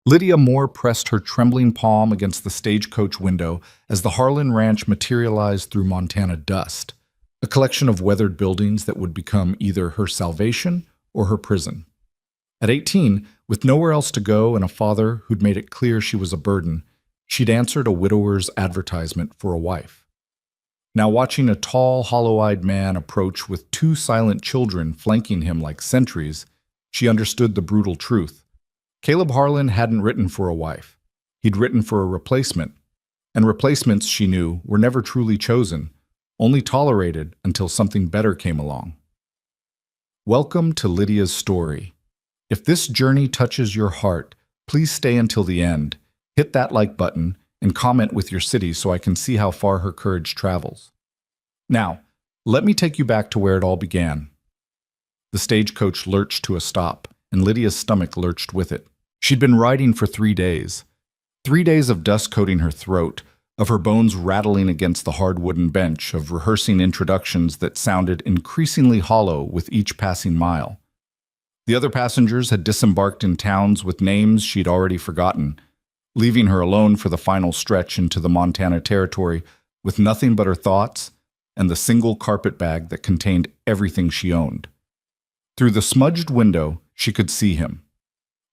Lydia Moore pressed her trembling palm against the stagecoach window as the Harlan Ranch materialized through Montana dust, a collection of weathered buildings that would become either her salvation or her prison. At 18, with nowhere else to go and a father who'd made it clear she was a burden, she'd answered a widower's advertisement for a wife. Now watching a tall, hollow-eyed man approach with two silent children flanking him like sentries, she understood the brutal truth. Caleb Harlan hadn't written for a wife. He'd written for a replacement. And replacements, she knew, were never truly chosen, only tolerated until something better came along. Welcome to Lydia's story. If this journey touches your heart, please stay until the end, hit that like button, and comment with your city so I can see how far her courage travels. Now, let me take you back to where it all began. The stagecoach lurched to a stop, and Lydia's stomach lurched with it. She'd been riding for 3 days. 3 days of dust coating her throat, of her bones rattling against the hard wooden bench, of rehearsing introductions that sounded increasingly hollow with each passing mile. The other passengers had disembarked in towns with names she'd already forgotten, leaving her alone for the final stretch into the Montana territory with nothing but her thoughts and the single carpet bag that contained everything she owned. Through the smudged window, she could see him.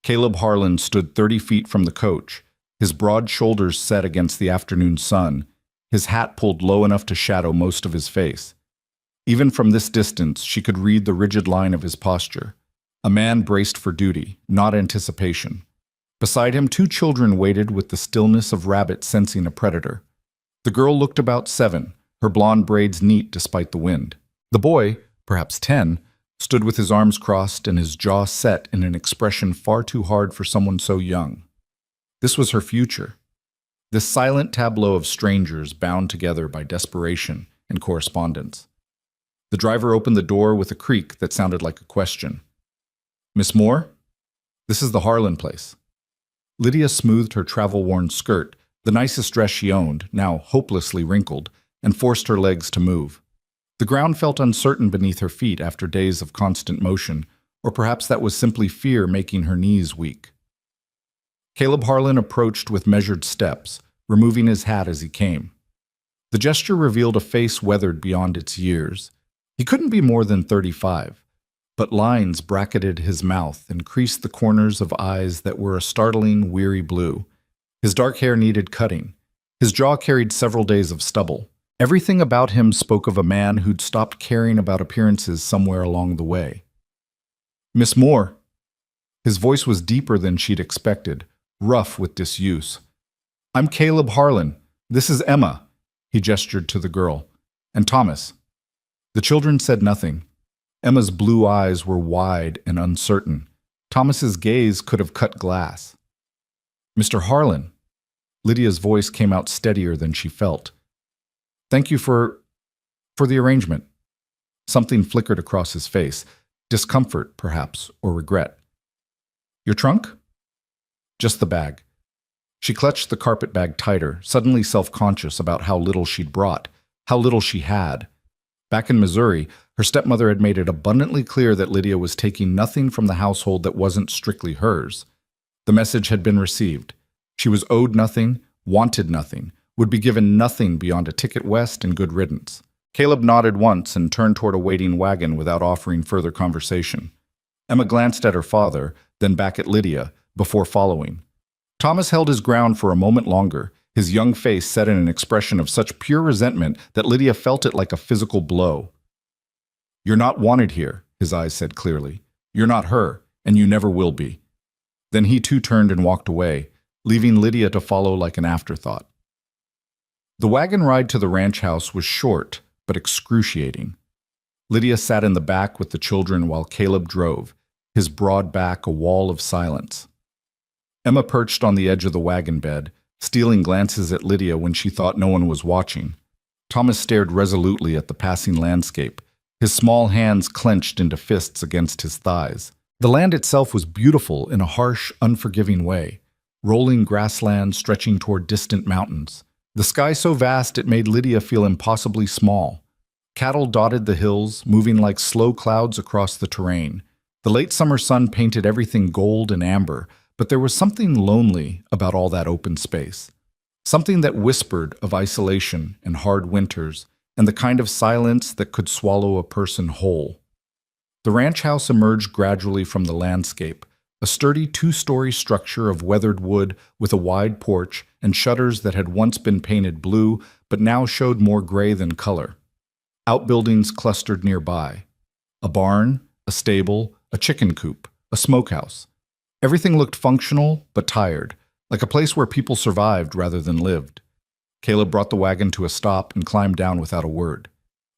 Caleb Harlan stood 30 feet from the coach, his broad shoulders set against the afternoon sun, his hat pulled low enough to shadow most of his face. Even from this distance, she could read the rigid line of his posture. A man braced for duty, not anticipation. Beside him, 2 children waited with the stillness of rabbits sensing a predator. The girl looked about 7, her blonde braids neat despite the wind. The boy, perhaps 10, stood with his arms crossed and his jaw set in an expression far too hard for someone so young. This was her future. This silent tableau of strangers bound together by desperation and correspondence. The driver opened the door with a creak that sounded like a question. "Miss Moore? This is the Harlan place." Lydia smoothed her travel-worn skirt, the nicest dress she owned, now hopelessly wrinkled, and forced her legs to move. The ground felt uncertain beneath her feet after days of constant motion, or perhaps that was simply fear making her knees weak. Caleb Harlan approached with measured steps, removing his hat as he came. The gesture revealed a face weathered beyond its years. He couldn't be more than 35, but lines bracketed his mouth and creased the corners of eyes that were a startling, weary blue. His dark hair needed cutting. His jaw carried several days of stubble. Everything about him spoke of a man who'd stopped caring about appearances somewhere along the way. "Miss Moore." His voice was deeper than she'd expected, rough with disuse. "I'm Caleb Harlan. This is Emma." He gestured to the girl. "And Thomas." The children said nothing. Emma's blue eyes were wide and uncertain. Thomas's gaze could have cut glass. "Mr. Harlan." Lydia's voice came out steadier than she felt. "Thank you for the arrangement." Something flickered across his face. Discomfort, perhaps, or regret. "Your trunk?" "Just the bag." She clutched the carpet bag tighter, suddenly self-conscious about how little she'd brought, how little she had. Back in Missouri, her stepmother had made it abundantly clear that Lydia was taking nothing from the household that wasn't strictly hers. The message had been received. She was owed nothing, wanted nothing, would be given nothing beyond a ticket west and good riddance. Caleb nodded once and turned toward a waiting wagon without offering further conversation. Emma glanced at her father, then back at Lydia, before following. Thomas held his ground for a moment longer, his young face set in an expression of such pure resentment that Lydia felt it like a physical blow. "You're not wanted here," his eyes said clearly. "You're not her, and you never will be." Then he too turned and walked away, leaving Lydia to follow like an afterthought. The wagon ride to the ranch house was short, but excruciating. Lydia sat in the back with the children while Caleb drove, his broad back a wall of silence. Emma perched on the edge of the wagon bed, stealing glances at Lydia when she thought no one was watching. Thomas stared resolutely at the passing landscape, his small hands clenched into fists against his thighs. The land itself was beautiful in a harsh, unforgiving way, rolling grassland stretching toward distant mountains. The sky so vast it made Lydia feel impossibly small. Cattle dotted the hills, moving like slow clouds across the terrain. The late summer sun painted everything gold and amber, but there was something lonely about all that open space. Something that whispered of isolation and hard winters and the kind of silence that could swallow a person whole. The ranch house emerged gradually from the landscape, a sturdy two-story structure of weathered wood with a wide porch and shutters that had once been painted blue but now showed more gray than color. Outbuildings clustered nearby. A barn, a stable, a chicken coop, a smokehouse. Everything looked functional but tired, like a place where people survived rather than lived. Caleb brought the wagon to a stop and climbed down without a word.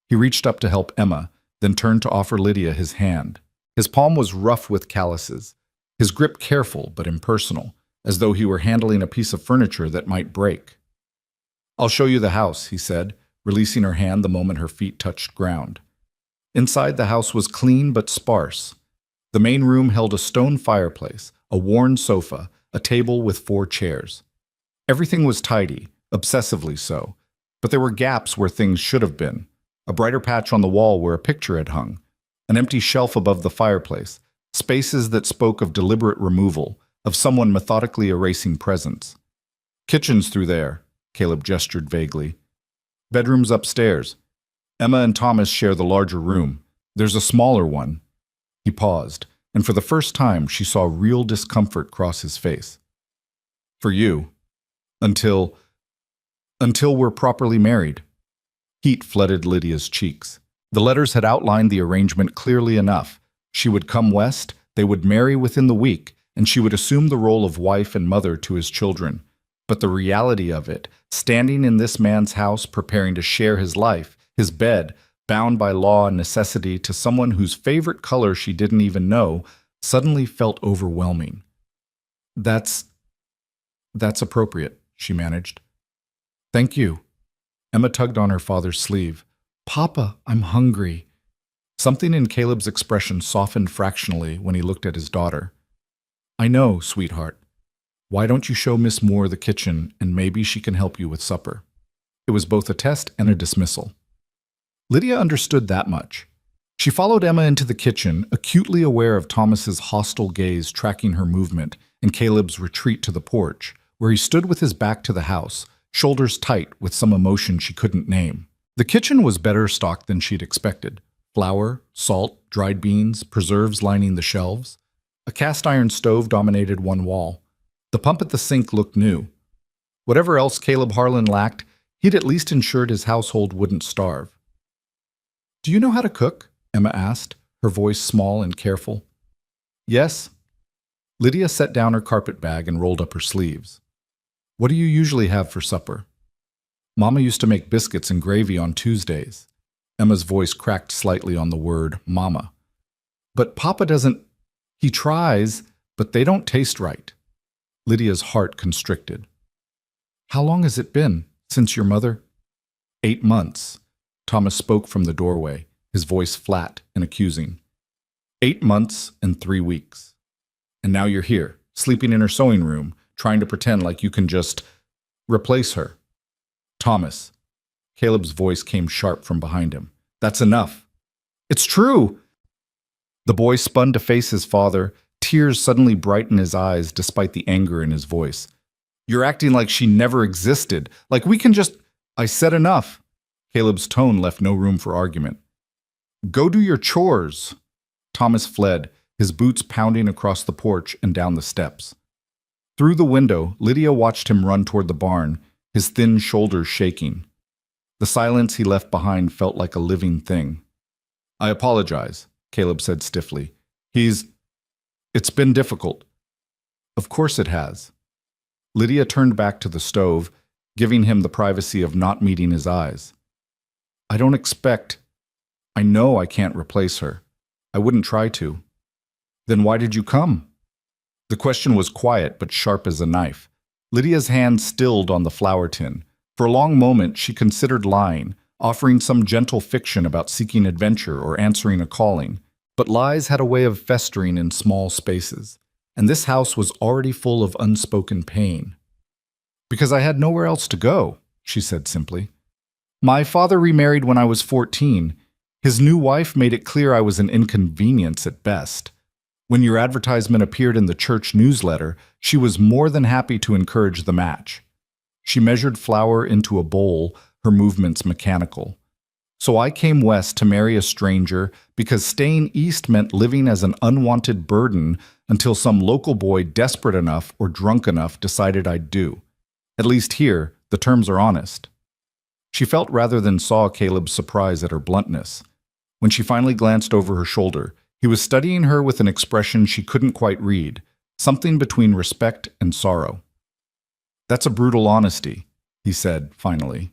He reached up to help Emma, then turned to offer Lydia his hand. His palm was rough with calluses, his grip careful but impersonal, as though he were handling a piece of furniture that might break. "I'll show you the house," he said, releasing her hand the moment her feet touched ground. Inside, the house was clean but sparse. The main room held a stone fireplace, a worn sofa, a table with 4 chairs. Everything was tidy, obsessively so, but there were gaps where things should have been. A brighter patch on the wall where a picture had hung, an empty shelf above the fireplace, spaces that spoke of deliberate removal, of someone methodically erasing presence. "Kitchen's through there," Caleb gestured vaguely. "Bedrooms upstairs. Emma and Thomas share the larger room. There's a smaller one." He paused, and for the first time she saw real discomfort cross his face. "For you. Until we're properly married." Heat flooded Lydia's cheeks. The letters had outlined the arrangement clearly enough. She would come west, they would marry within the week, and she would assume the role of wife and mother to his children. But the reality of it, standing in this man's house preparing to share his life, his bed, bound by law and necessity to someone whose favorite color she didn't even know, suddenly felt overwhelming. That's appropriate," she managed. "Thank you." Emma tugged on her father's sleeve. "Papa, I'm hungry." Something in Caleb's expression softened fractionally when he looked at his daughter. "I know, sweetheart. Why don't you show Miss Moore the kitchen and maybe she can help you with supper?" It was both a test and a dismissal. Lydia understood that much. She followed Emma into the kitchen, acutely aware of Thomas's hostile gaze tracking her movement and Caleb's retreat to the porch, where he stood with his back to the house, shoulders tight with some emotion she couldn't name. The kitchen was better stocked than she'd expected. Flour, salt, dried beans, preserves lining the shelves. A cast-iron stove dominated one wall. The pump at the sink looked new. Whatever else Caleb Harlan lacked, he'd at least ensured his household wouldn't starve. "Do you know how to cook?" Emma asked, her voice small and careful. "Yes." Lydia set down her carpet bag and rolled up her sleeves. "What do you usually have for supper?" "Mama used to make biscuits and gravy on Tuesdays." Emma's voice cracked slightly on the word mama. "But Papa doesn't. He tries, but they don't taste right." Lydia's heart constricted. "How long has it been since your mother?" 8 months. Thomas spoke from the doorway, his voice flat and accusing. 8 months and 3 weeks. And now you're here, sleeping in her sewing room, trying to pretend like you can just replace her. "Thomas." Caleb's voice came sharp from behind him. "That's enough." "It's true." The boy spun to face his father, tears suddenly bright in his eyes despite the anger in his voice. "You're acting like she never existed, like we can just—" "I said enough." Caleb's tone left no room for argument. "Go do your chores." Thomas fled, his boots pounding across the porch and down the steps. Through the window, Lydia watched him run toward the barn, his thin shoulders shaking. The silence he left behind felt like a living thing. "I apologize," Caleb said stiffly. It's been difficult." "Of course it has." Lydia turned back to the stove, giving him the privacy of not meeting his eyes. "I know I can't replace her. I wouldn't try to." "Then why did you come?" The question was quiet but sharp as a knife. Lydia's hand stilled on the flour tin. For a long moment she considered lying, offering some gentle fiction about seeking adventure or answering a calling. But lies had a way of festering in small spaces, and this house was already full of unspoken pain. "Because I had nowhere else to go," she said simply. "My father remarried when I was 14. His new wife made it clear I was an inconvenience at best. When your advertisement appeared in the church newsletter, she was more than happy to encourage the match. She measured flour into a bowl, her movements mechanical. So I came west to marry a stranger because staying east meant living as an unwanted burden until some local boy desperate enough or drunk enough decided I'd do. At least here, the terms are honest. She felt rather than saw Caleb's surprise at her bluntness. When she finally glanced over her shoulder, he was studying her with an expression she couldn't quite read, something between respect and sorrow. "That's a brutal honesty," he said, finally.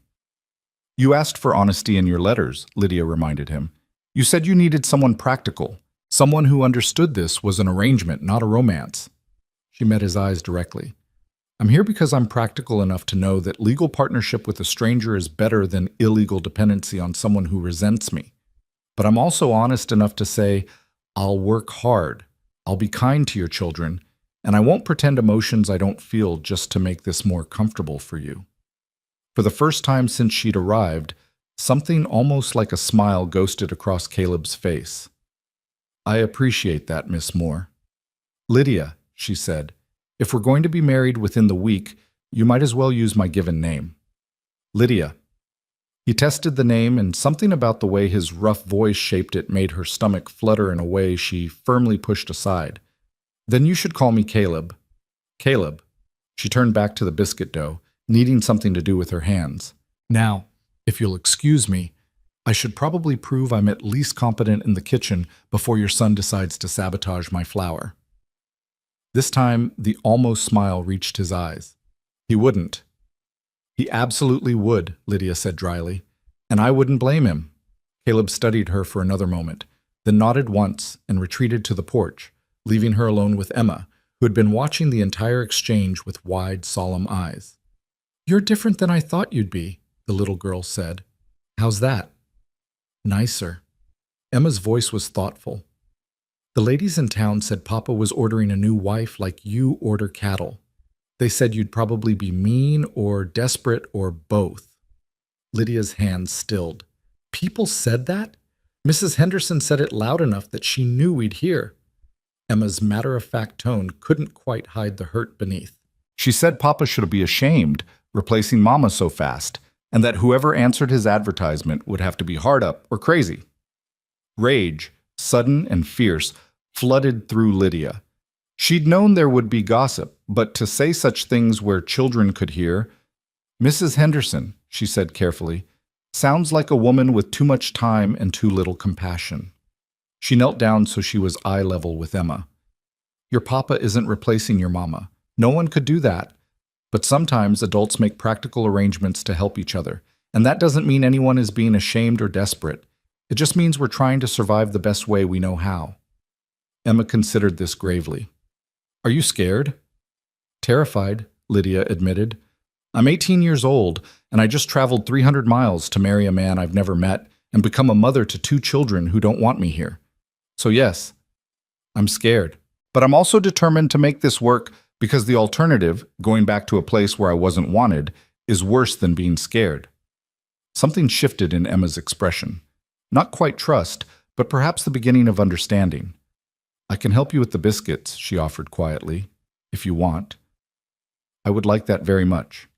"You asked for honesty in your letters," Lydia reminded him. "You said you needed someone practical, someone who understood this was an arrangement, not a romance." She met his eyes directly. "I'm here because I'm practical enough to know that legal partnership with a stranger is better than illegal dependency on someone who resents me. But I'm also honest enough to say, I'll work hard, I'll be kind to your children, and I won't pretend emotions I don't feel just to make this more comfortable for you." For the first time since she'd arrived, something almost like a smile ghosted across Caleb's face. "I appreciate that, Miss Moore." "Lydia," she said, "if we're going to be married within the week, you might as well use my given name." "Lydia." He tested the name, and something about the way his rough voice shaped it made her stomach flutter in a way she firmly pushed aside. "Then you should call me Caleb." "Caleb." She turned back to the biscuit dough, needing something to do with her hands. "Now, if you'll excuse me, I should probably prove I'm at least competent in the kitchen before your son decides to sabotage my flour." This time, the almost smile reached his eyes. "He wouldn't." "He absolutely would," Lydia said dryly. "And I wouldn't blame him." Caleb studied her for another moment, then nodded once and retreated to the porch, leaving her alone with Emma, who had been watching the entire exchange with wide, solemn eyes. "You're different than I thought you'd be," the little girl said. "How's that?" "Nicer." Emma's voice was thoughtful. "The ladies in town said Papa was ordering a new wife like you order cattle. They said you'd probably be mean or desperate or both." Lydia's hands stilled. "People said that? Mrs. Henderson said it loud enough that she knew we'd hear." Emma's matter-of-fact tone couldn't quite hide the hurt beneath. "She said Papa should be ashamed, replacing Mama so fast, and that whoever answered his advertisement would have to be hard up or crazy." Rage, sudden and fierce, flooded through Lydia. She'd known there would be gossip, but to say such things where children could hear— "Mrs. Henderson," she said carefully, "sounds like a woman with too much time and too little compassion." She knelt down so she was eye level with Emma. "Your papa isn't replacing your mama. No one could do that. But sometimes adults make practical arrangements to help each other, and that doesn't mean anyone is being ashamed or desperate. It just means we're trying to survive the best way we know how." Emma considered this gravely. "Are you scared?" "Terrified," Lydia admitted. "I'm 18 years old, and I just traveled 300 miles to marry a man I've never met and become a mother to 2 children who don't want me here. So yes, I'm scared. But I'm also determined to make this work because the alternative, going back to a place where I wasn't wanted, is worse than being scared." Something shifted in Emma's expression. Not quite trust, but perhaps the beginning of understanding. "I can help you with the biscuits," she offered quietly, "if you want." "I would like that very much."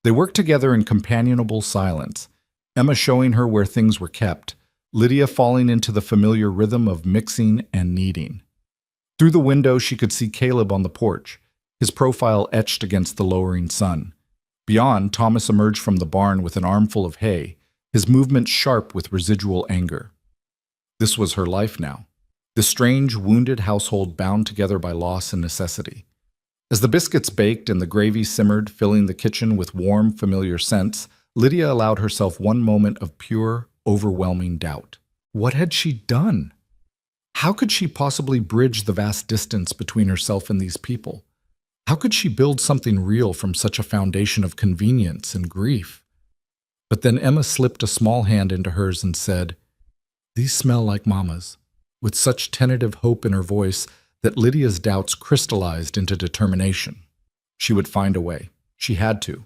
They worked together in companionable silence, Emma showing her where things were kept, Lydia falling into the familiar rhythm of mixing and kneading. Through the window she could see Caleb on the porch, his profile etched against the lowering sun. Beyond, Thomas emerged from the barn with an armful of hay, his movements sharp with residual anger. This was her life now. The strange, wounded household bound together by loss and necessity. As the biscuits baked and the gravy simmered, filling the kitchen with warm, familiar scents, Lydia allowed herself one moment of pure, overwhelming doubt. What had she done? How could she possibly bridge the vast distance between herself and these people? How could she build something real from such a foundation of convenience and grief? But then Emma slipped a small hand into hers and said, "These smell like Mama's," with such tentative hope in her voice that Lydia's doubts crystallized into determination. She would find a way. She had to.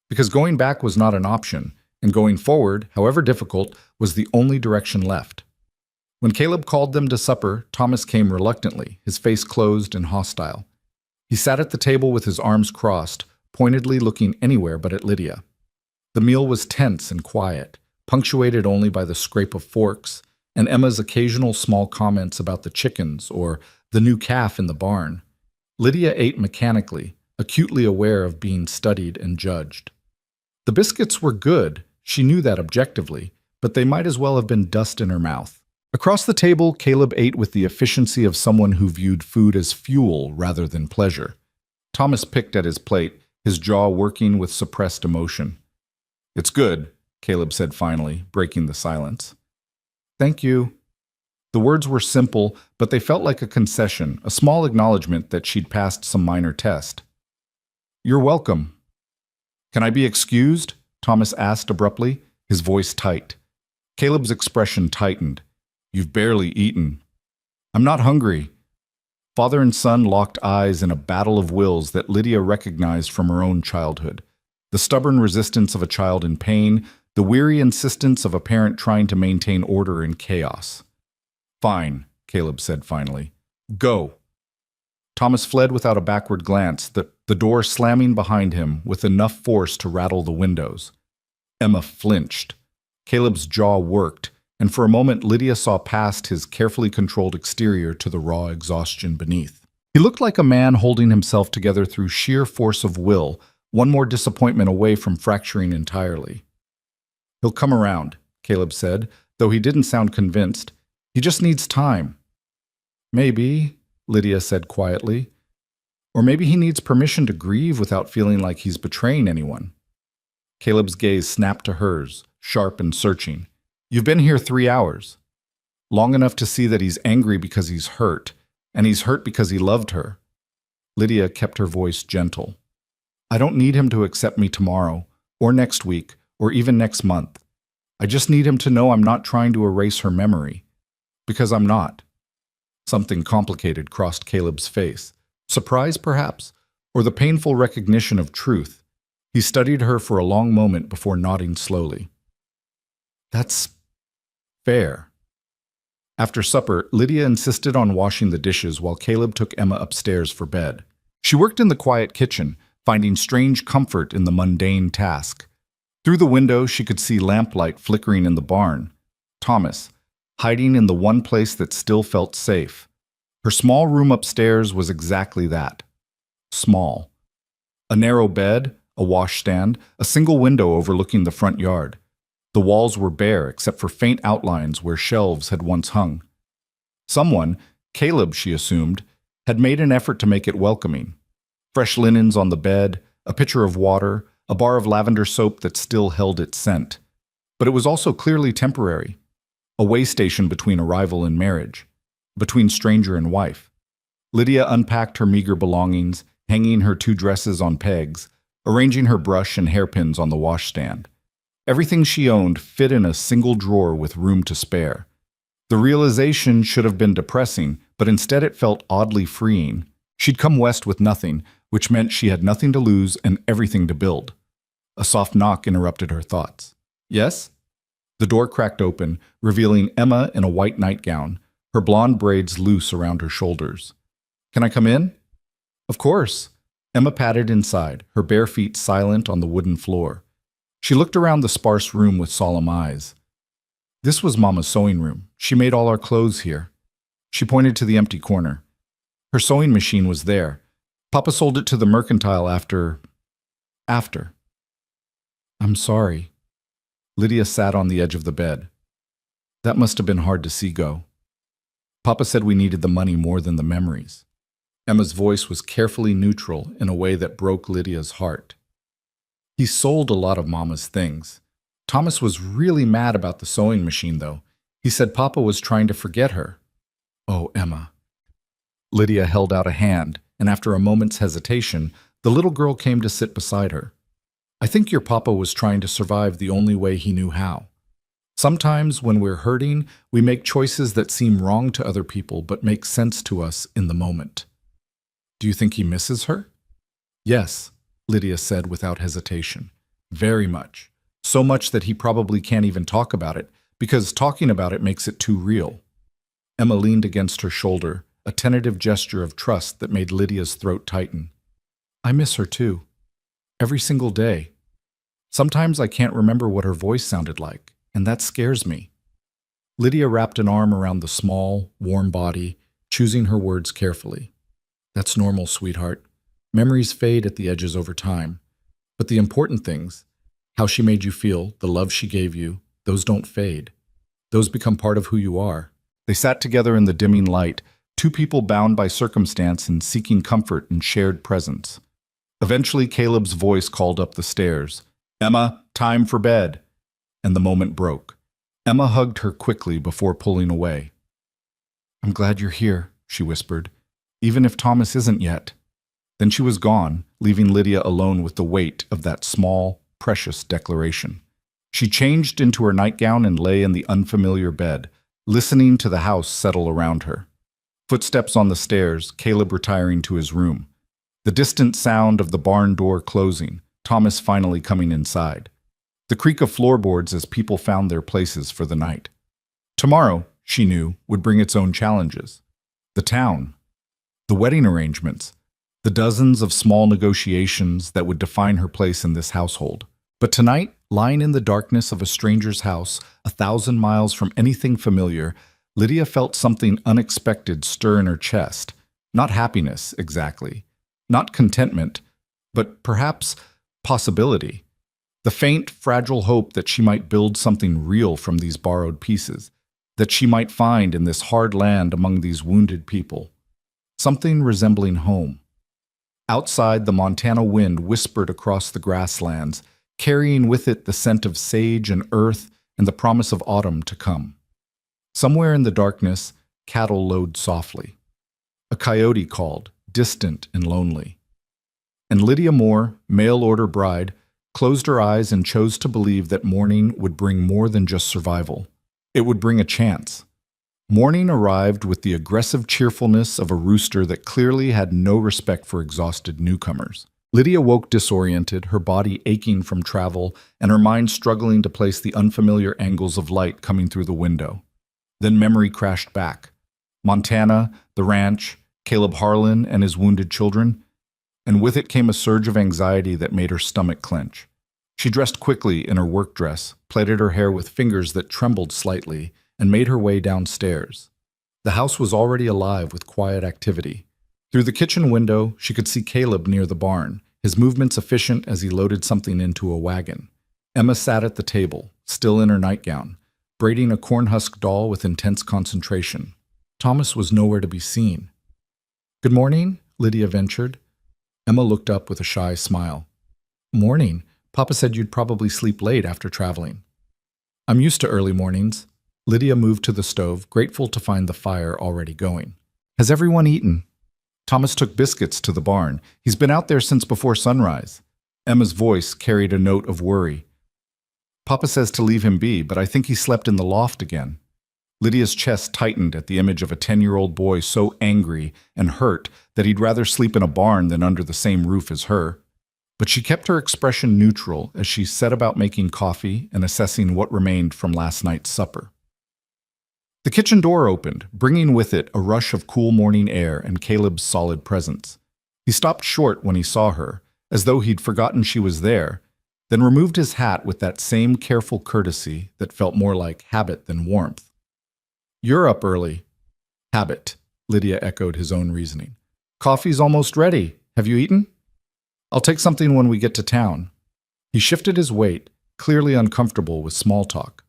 Because going back was not an option, and going forward, however difficult, was the only direction left. When Caleb called them to supper, Thomas came reluctantly, his face closed and hostile. He sat at the table with his arms crossed, pointedly looking anywhere but at Lydia. The meal was tense and quiet, punctuated only by the scrape of forks and Emma's occasional small comments about the chickens or the new calf in the barn. Lydia ate mechanically, acutely aware of being studied and judged. The biscuits were good, she knew that objectively, but they might as well have been dust in her mouth. Across the table, Caleb ate with the efficiency of someone who viewed food as fuel rather than pleasure. Thomas picked at his plate, his jaw working with suppressed emotion. "It's good," Caleb said finally, breaking the silence. "Thank you." The words were simple, but they felt like a concession, a small acknowledgement that she'd passed some minor test. "You're welcome." "Can I be excused?" Thomas asked abruptly, his voice tight. Caleb's expression tightened. "You've barely eaten." "I'm not hungry." Father and son locked eyes in a battle of wills that Lydia recognized from her own childhood. The stubborn resistance of a child in pain, the weary insistence of a parent trying to maintain order in chaos. "Fine," Caleb said finally. "Go." Thomas fled without a backward glance, the door slamming behind him with enough force to rattle the windows. Emma flinched. Caleb's jaw worked, and for a moment Lydia saw past his carefully controlled exterior to the raw exhaustion beneath. He looked like a man holding himself together through sheer force of will, one more disappointment away from fracturing entirely. "He'll come around," Caleb said, though he didn't sound convinced. "He just needs time." "Maybe," Lydia said quietly. "Or maybe he needs permission to grieve without feeling like he's betraying anyone." Caleb's gaze snapped to hers, sharp and searching. "You've been here 3 hours. Long enough to see that he's angry because he's hurt, and he's hurt because he loved her." Lydia kept her voice gentle. "I don't need him to accept me tomorrow, or next week, or even next month. I just need him to know I'm not trying to erase her memory. Because I'm not." Something complicated crossed Caleb's face. Surprise, perhaps, or the painful recognition of truth. He studied her for a long moment before nodding slowly. "That's fair." After supper, Lydia insisted on washing the dishes while Caleb took Emma upstairs for bed. She worked in the quiet kitchen, finding strange comfort in the mundane task. Through the window, she could see lamplight flickering in the barn. Thomas, hiding in the one place that still felt safe. Her small room upstairs was exactly that. Small. A narrow bed, a washstand, a single window overlooking the front yard. The walls were bare except for faint outlines where shelves had once hung. Someone, Caleb she assumed, had made an effort to make it welcoming. Fresh linens on the bed, a pitcher of water, a bar of lavender soap that still held its scent. But it was also clearly temporary. A way station between arrival and marriage. Between stranger and wife. Lydia unpacked her meager belongings, hanging her 2 dresses on pegs, arranging her brush and hairpins on the washstand. Everything she owned fit in a single drawer with room to spare. The realization should have been depressing, but instead it felt oddly freeing. She'd come west with nothing, which meant she had nothing to lose and everything to build. A soft knock interrupted her thoughts. "Yes?" The door cracked open, revealing Emma in a white nightgown, her blonde braids loose around her shoulders. "Can I come in?" "Of course." Emma padded inside, her bare feet silent on the wooden floor. She looked around the sparse room with solemn eyes. "This was Mama's sewing room. She made all our clothes here." She pointed to the empty corner. Her sewing machine was there. Papa sold it to the mercantile after. "I'm sorry." Lydia sat on the edge of the bed. "That must have been hard to see go. Papa said we needed the money more than the memories." Emma's voice was carefully neutral in a way that broke Lydia's heart. "He sold a lot of Mama's things. Thomas was really mad about the sewing machine, though. He said Papa was trying to forget her." "Oh, Emma." Lydia held out a hand, and after a moment's hesitation, the little girl came to sit beside her. "I think your Papa was trying to survive the only way he knew how. Sometimes, when we're hurting, we make choices that seem wrong to other people but make sense to us in the moment." "Do you think he misses her?" "Yes," Lydia said without hesitation. "Very much. So much that he probably can't even talk about it, because talking about it makes it too real." Emma leaned against her shoulder, a tentative gesture of trust that made Lydia's throat tighten. I miss her too. Every single day. Sometimes I can't remember what her voice sounded like, and that scares me. Lydia wrapped an arm around the small, warm body, choosing her words carefully. That's normal, sweetheart. Memories fade at the edges over time. But the important things, how she made you feel, the love she gave you, those don't fade. Those become part of who you are. They sat together in the dimming light, two people bound by circumstance and seeking comfort in shared presence. Eventually, Caleb's voice called up the stairs. Emma, time for bed. And the moment broke. Emma hugged her quickly before pulling away. I'm glad you're here, she whispered, even if Thomas isn't yet. Then she was gone, leaving Lydia alone with the weight of that small, precious declaration. She changed into her nightgown and lay in the unfamiliar bed, listening to the house settle around her. Footsteps on the stairs, Caleb retiring to his room. The distant sound of the barn door closing, Thomas finally coming inside. The creak of floorboards as people found their places for the night. Tomorrow, she knew, would bring its own challenges. The town, the wedding arrangements, the dozens of small negotiations that would define her place in this household. But tonight, lying in the darkness of a stranger's house, 1,000 miles from anything familiar, Lydia felt something unexpected stir in her chest. Not happiness, exactly. Not contentment, but perhaps possibility. The faint, fragile hope that she might build something real from these borrowed pieces, that she might find in this hard land among these wounded people. Something resembling home. Outside, the Montana wind whispered across the grasslands, carrying with it the scent of sage and earth and the promise of autumn to come. Somewhere in the darkness, cattle lowed softly. A coyote called, distant and lonely. And Lydia Moore, mail-order bride, closed her eyes and chose to believe that morning would bring more than just survival. It would bring a chance. Morning arrived with the aggressive cheerfulness of a rooster that clearly had no respect for exhausted newcomers. Lydia woke disoriented, her body aching from travel, and her mind struggling to place the unfamiliar angles of light coming through the window. Then memory crashed back. Montana, the ranch, Caleb Harlan and his wounded children, and with it came a surge of anxiety that made her stomach clench. She dressed quickly in her work dress, plaited her hair with fingers that trembled slightly, and made her way downstairs. The house was already alive with quiet activity. Through the kitchen window, she could see Caleb near the barn, his movements efficient as he loaded something into a wagon. Emma sat at the table, still in her nightgown, braiding a cornhusk doll with intense concentration. Thomas was nowhere to be seen. Good morning, Lydia ventured. Emma looked up with a shy smile. Morning. Papa said you'd probably sleep late after traveling. I'm used to early mornings. Lydia moved to the stove, grateful to find the fire already going. Has everyone eaten? Thomas took biscuits to the barn. He's been out there since before sunrise. Emma's voice carried a note of worry. Papa says to leave him be, but I think he slept in the loft again. Lydia's chest tightened at the image of a 10-year-old boy so angry and hurt that he'd rather sleep in a barn than under the same roof as her. But she kept her expression neutral as she set about making coffee and assessing what remained from last night's supper. The kitchen door opened, bringing with it a rush of cool morning air and Caleb's solid presence. He stopped short when he saw her, as though he'd forgotten she was there, then removed his hat with that same careful courtesy that felt more like habit than warmth. You're up early. Habit, Lydia echoed his own reasoning. Coffee's almost ready. Have you eaten? I'll take something when we get to town. He shifted his weight, clearly uncomfortable with small talk.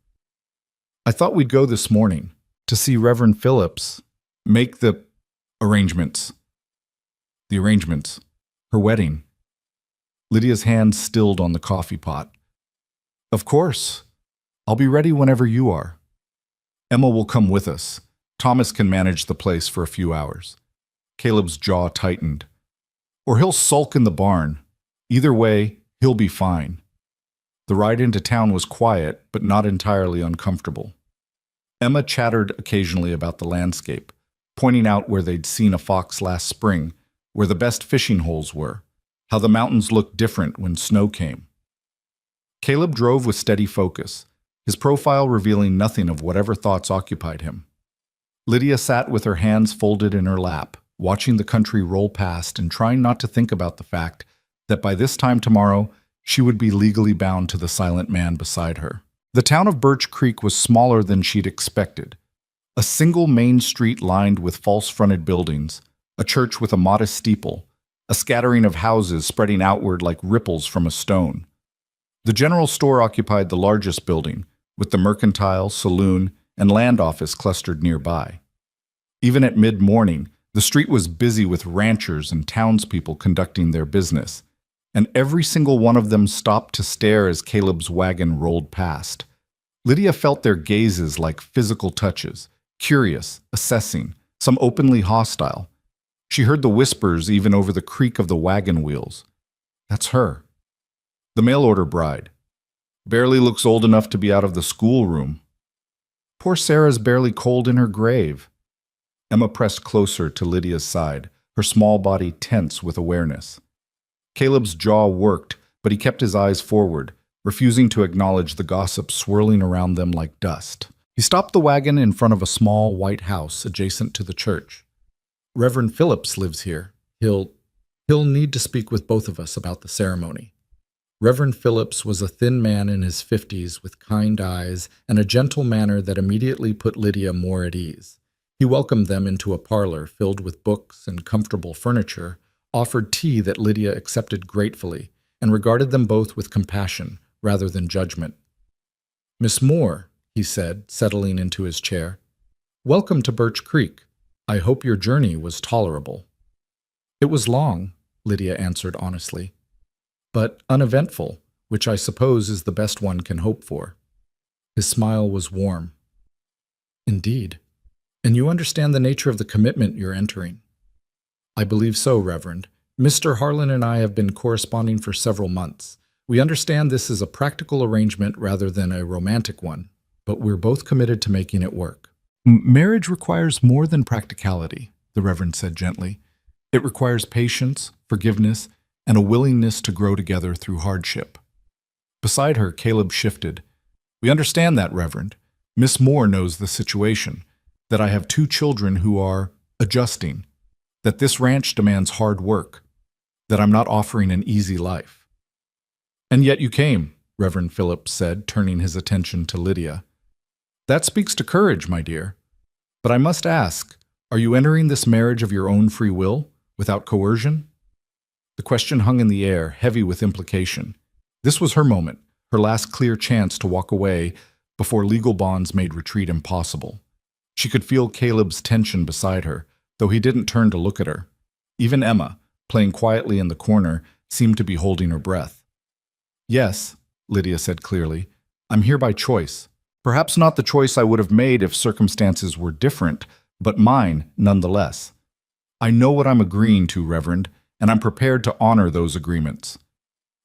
I thought we'd go this morning to see Reverend Phillips make the arrangements. The arrangements. Her wedding. Lydia's hand stilled on the coffee pot. Of course. I'll be ready whenever you are. Emma will come with us. Thomas can manage the place for a few hours. Caleb's jaw tightened. Or he'll sulk in the barn. Either way, he'll be fine. The ride into town was quiet, but not entirely uncomfortable. Emma chattered occasionally about the landscape, pointing out where they'd seen a fox last spring, where the best fishing holes were, how the mountains looked different when snow came. Caleb drove with steady focus, his profile revealing nothing of whatever thoughts occupied him. Lydia sat with her hands folded in her lap, watching the country roll past and trying not to think about the fact that by this time tomorrow, she would be legally bound to the silent man beside her. The town of Birch Creek was smaller than she'd expected. A single main street lined with false-fronted buildings, a church with a modest steeple, a scattering of houses spreading outward like ripples from a stone. The general store occupied the largest building, with the mercantile, saloon, and land office clustered nearby. Even at mid-morning, the street was busy with ranchers and townspeople conducting their business, and every single one of them stopped to stare as Caleb's wagon rolled past. Lydia felt their gazes like physical touches, curious, assessing, some openly hostile. She heard the whispers even over the creak of the wagon wheels. That's her. The mail-order bride. Barely looks old enough to be out of the schoolroom. Poor Sarah's barely cold in her grave. Emma pressed closer to Lydia's side, her small body tense with awareness. Caleb's jaw worked, but he kept his eyes forward, refusing to acknowledge the gossip swirling around them like dust. He stopped the wagon in front of a small white house adjacent to the church. Reverend Phillips lives here. He'll need to speak with both of us about the ceremony. Reverend Phillips was a thin man in his 50s with kind eyes and a gentle manner that immediately put Lydia more at ease. He welcomed them into a parlor filled with books and comfortable furniture, offered tea that Lydia accepted gratefully, and regarded them both with compassion rather than judgment. "Miss Moore," he said, settling into his chair, "welcome to Birch Creek. I hope your journey was tolerable." "It was long," Lydia answered honestly, "but uneventful, which I suppose is the best one can hope for." His smile was warm. "Indeed. And you understand the nature of the commitment you're entering?" "I believe so, Reverend. Mr. Harlan and I have been corresponding for several months. We understand this is a practical arrangement rather than a romantic one, but we're both committed to making it work." "Marriage requires more than practicality," the Reverend said gently. "It requires patience, forgiveness, and a willingness to grow together through hardship." Beside her, Caleb shifted. "We understand that, Reverend. Miss Moore knows the situation, that I have 2 children who are adjusting, that this ranch demands hard work, that I'm not offering an easy life." "And yet you came," Reverend Phillips said, turning his attention to Lydia. "That speaks to courage, my dear. But I must ask, are you entering this marriage of your own free will, without coercion?" The question hung in the air, heavy with implication. This was her moment, her last clear chance to walk away before legal bonds made retreat impossible. She could feel Caleb's tension beside her, though he didn't turn to look at her. Even Emma, playing quietly in the corner, seemed to be holding her breath. "Yes," Lydia said clearly, "I'm here by choice. Perhaps not the choice I would have made if circumstances were different, but mine nonetheless. I know what I'm agreeing to, Reverend, and I'm prepared to honor those agreements."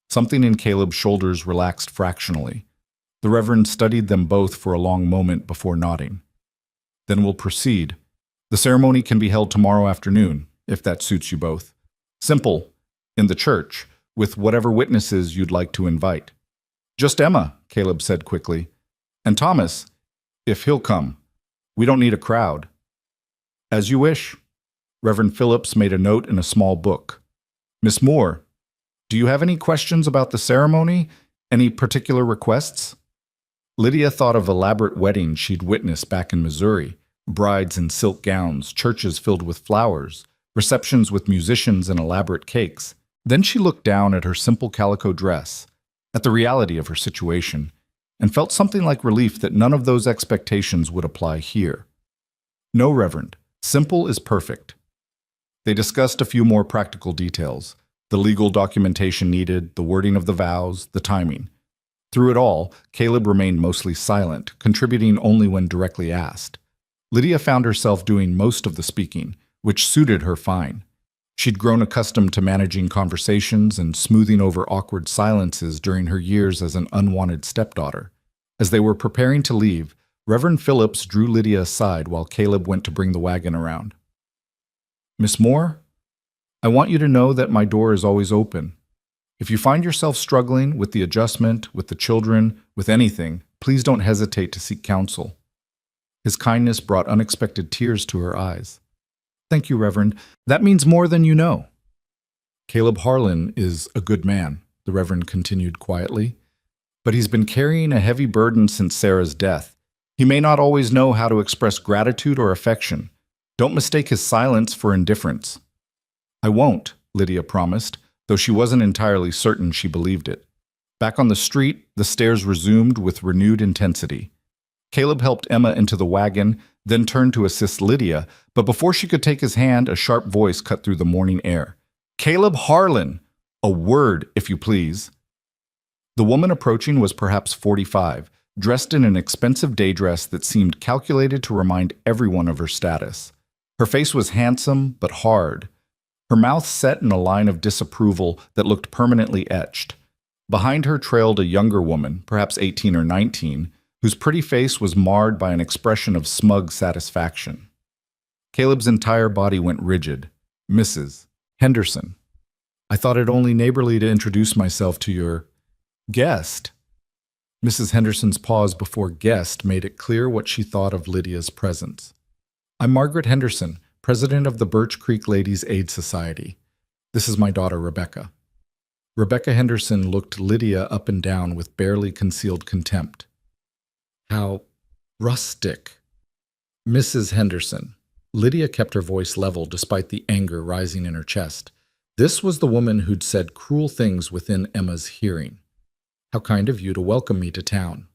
Something in Caleb's shoulders relaxed fractionally. The Reverend studied them both for a long moment before nodding. "Then we'll proceed. The ceremony can be held tomorrow afternoon, if that suits you both. Simple, in the church, with whatever witnesses you'd like to invite." "Just Emma," Caleb said quickly. "And Thomas, if he'll come. We don't need a crowd." "As you wish." Reverend Phillips made a note in a small book. "Miss Moore, do you have any questions about the ceremony? Any particular requests?" Lydia thought of elaborate weddings she'd witnessed back in Missouri, brides in silk gowns, churches filled with flowers, receptions with musicians and elaborate cakes. Then she looked down at her simple calico dress, at the reality of her situation, and felt something like relief that none of those expectations would apply here. "No, Reverend, simple is perfect." They discussed a few more practical details, the legal documentation needed, the wording of the vows, the timing. Through it all, Caleb remained mostly silent, contributing only when directly asked. Lydia found herself doing most of the speaking, which suited her fine. She'd grown accustomed to managing conversations and smoothing over awkward silences during her years as an unwanted stepdaughter. As they were preparing to leave, Reverend Phillips drew Lydia aside while Caleb went to bring the wagon around. "Miss Moore, I want you to know that my door is always open. If you find yourself struggling with the adjustment, with the children, with anything, please don't hesitate to seek counsel." His kindness brought unexpected tears to her eyes. Thank you, Reverend. That means more than you know. Caleb Harlan is a good man, the Reverend continued quietly, but he's been carrying a heavy burden since Sarah's death. He may not always know how to express gratitude or affection. Don't mistake his silence for indifference. I won't, Lydia promised, though she wasn't entirely certain she believed it. Back on the street, the stares resumed with renewed intensity. Caleb helped Emma into the wagon, then turned to assist Lydia, but before she could take his hand, a sharp voice cut through the morning air. Caleb Harlan! A word, if you please. The woman approaching was perhaps 45, dressed in an expensive day dress that seemed calculated to remind everyone of her status. Her face was handsome but hard, her mouth set in a line of disapproval that looked permanently etched. Behind her trailed a younger woman, perhaps 18 or 19, whose pretty face was marred by an expression of smug satisfaction. Caleb's entire body went rigid. Mrs. Henderson. I thought it only neighborly to introduce myself to your guest. Mrs. Henderson's pause before guest made it clear what she thought of Lydia's presence. I'm Margaret Henderson, president of the Birch Creek Ladies' Aid Society. This is my daughter, Rebecca. Rebecca Henderson looked Lydia up and down with barely concealed contempt. How rustic. Mrs. Henderson. Lydia kept her voice level despite the anger rising in her chest. This was the woman who'd said cruel things within Emma's hearing. How kind of you to welcome me to town.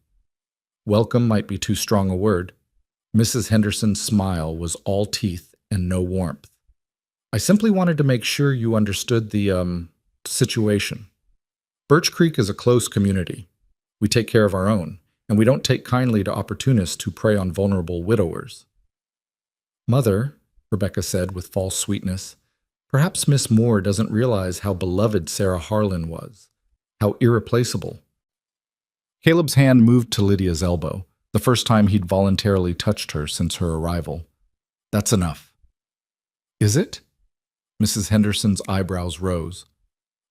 Welcome might be too strong a word. Mrs. Henderson's smile was all teeth and no warmth. I simply wanted to make sure you understood the, situation. Birch Creek is a close community. We take care of our own, and we don't take kindly to opportunists who prey on vulnerable widowers. Mother, Rebecca said with false sweetness, perhaps Miss Moore doesn't realize how beloved Sarah Harlan was, how irreplaceable. Caleb's hand moved to Lydia's elbow, the first time he'd voluntarily touched her since her arrival. That's enough. Is it? Mrs. Henderson's eyebrows rose.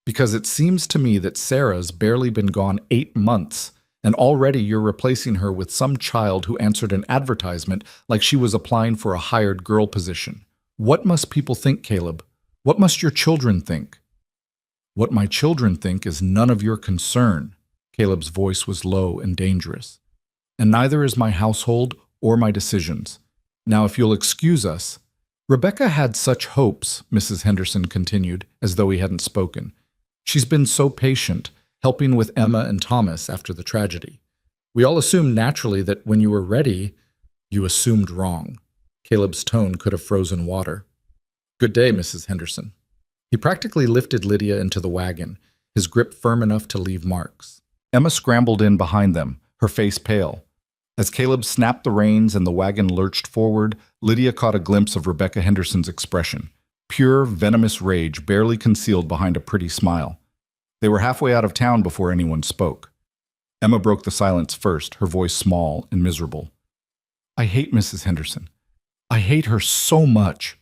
Because it seems to me that Sarah's barely been gone 8 months, and already you're replacing her with some child who answered an advertisement like she was applying for a hired girl position. What must people think, Caleb? What must your children think? What my children think is none of your concern. Caleb's voice was low and dangerous. And neither is my household or my decisions. Now, if you'll excuse us. Rebecca had such hopes, Mrs. Henderson continued, as though he hadn't spoken. She's been so patient, helping with Emma and Thomas after the tragedy. We all assumed naturally that when you were ready, you assumed wrong. Caleb's tone could have frozen water. Good day, Mrs. Henderson. He practically lifted Lydia into the wagon, his grip firm enough to leave marks. Emma scrambled in behind them, her face pale. As Caleb snapped the reins and the wagon lurched forward, Lydia caught a glimpse of Rebecca Henderson's expression. Pure, venomous rage barely concealed behind a pretty smile. They were halfway out of town before anyone spoke. Emma broke the silence first, her voice small and miserable. I hate Mrs. Henderson. I hate her so much.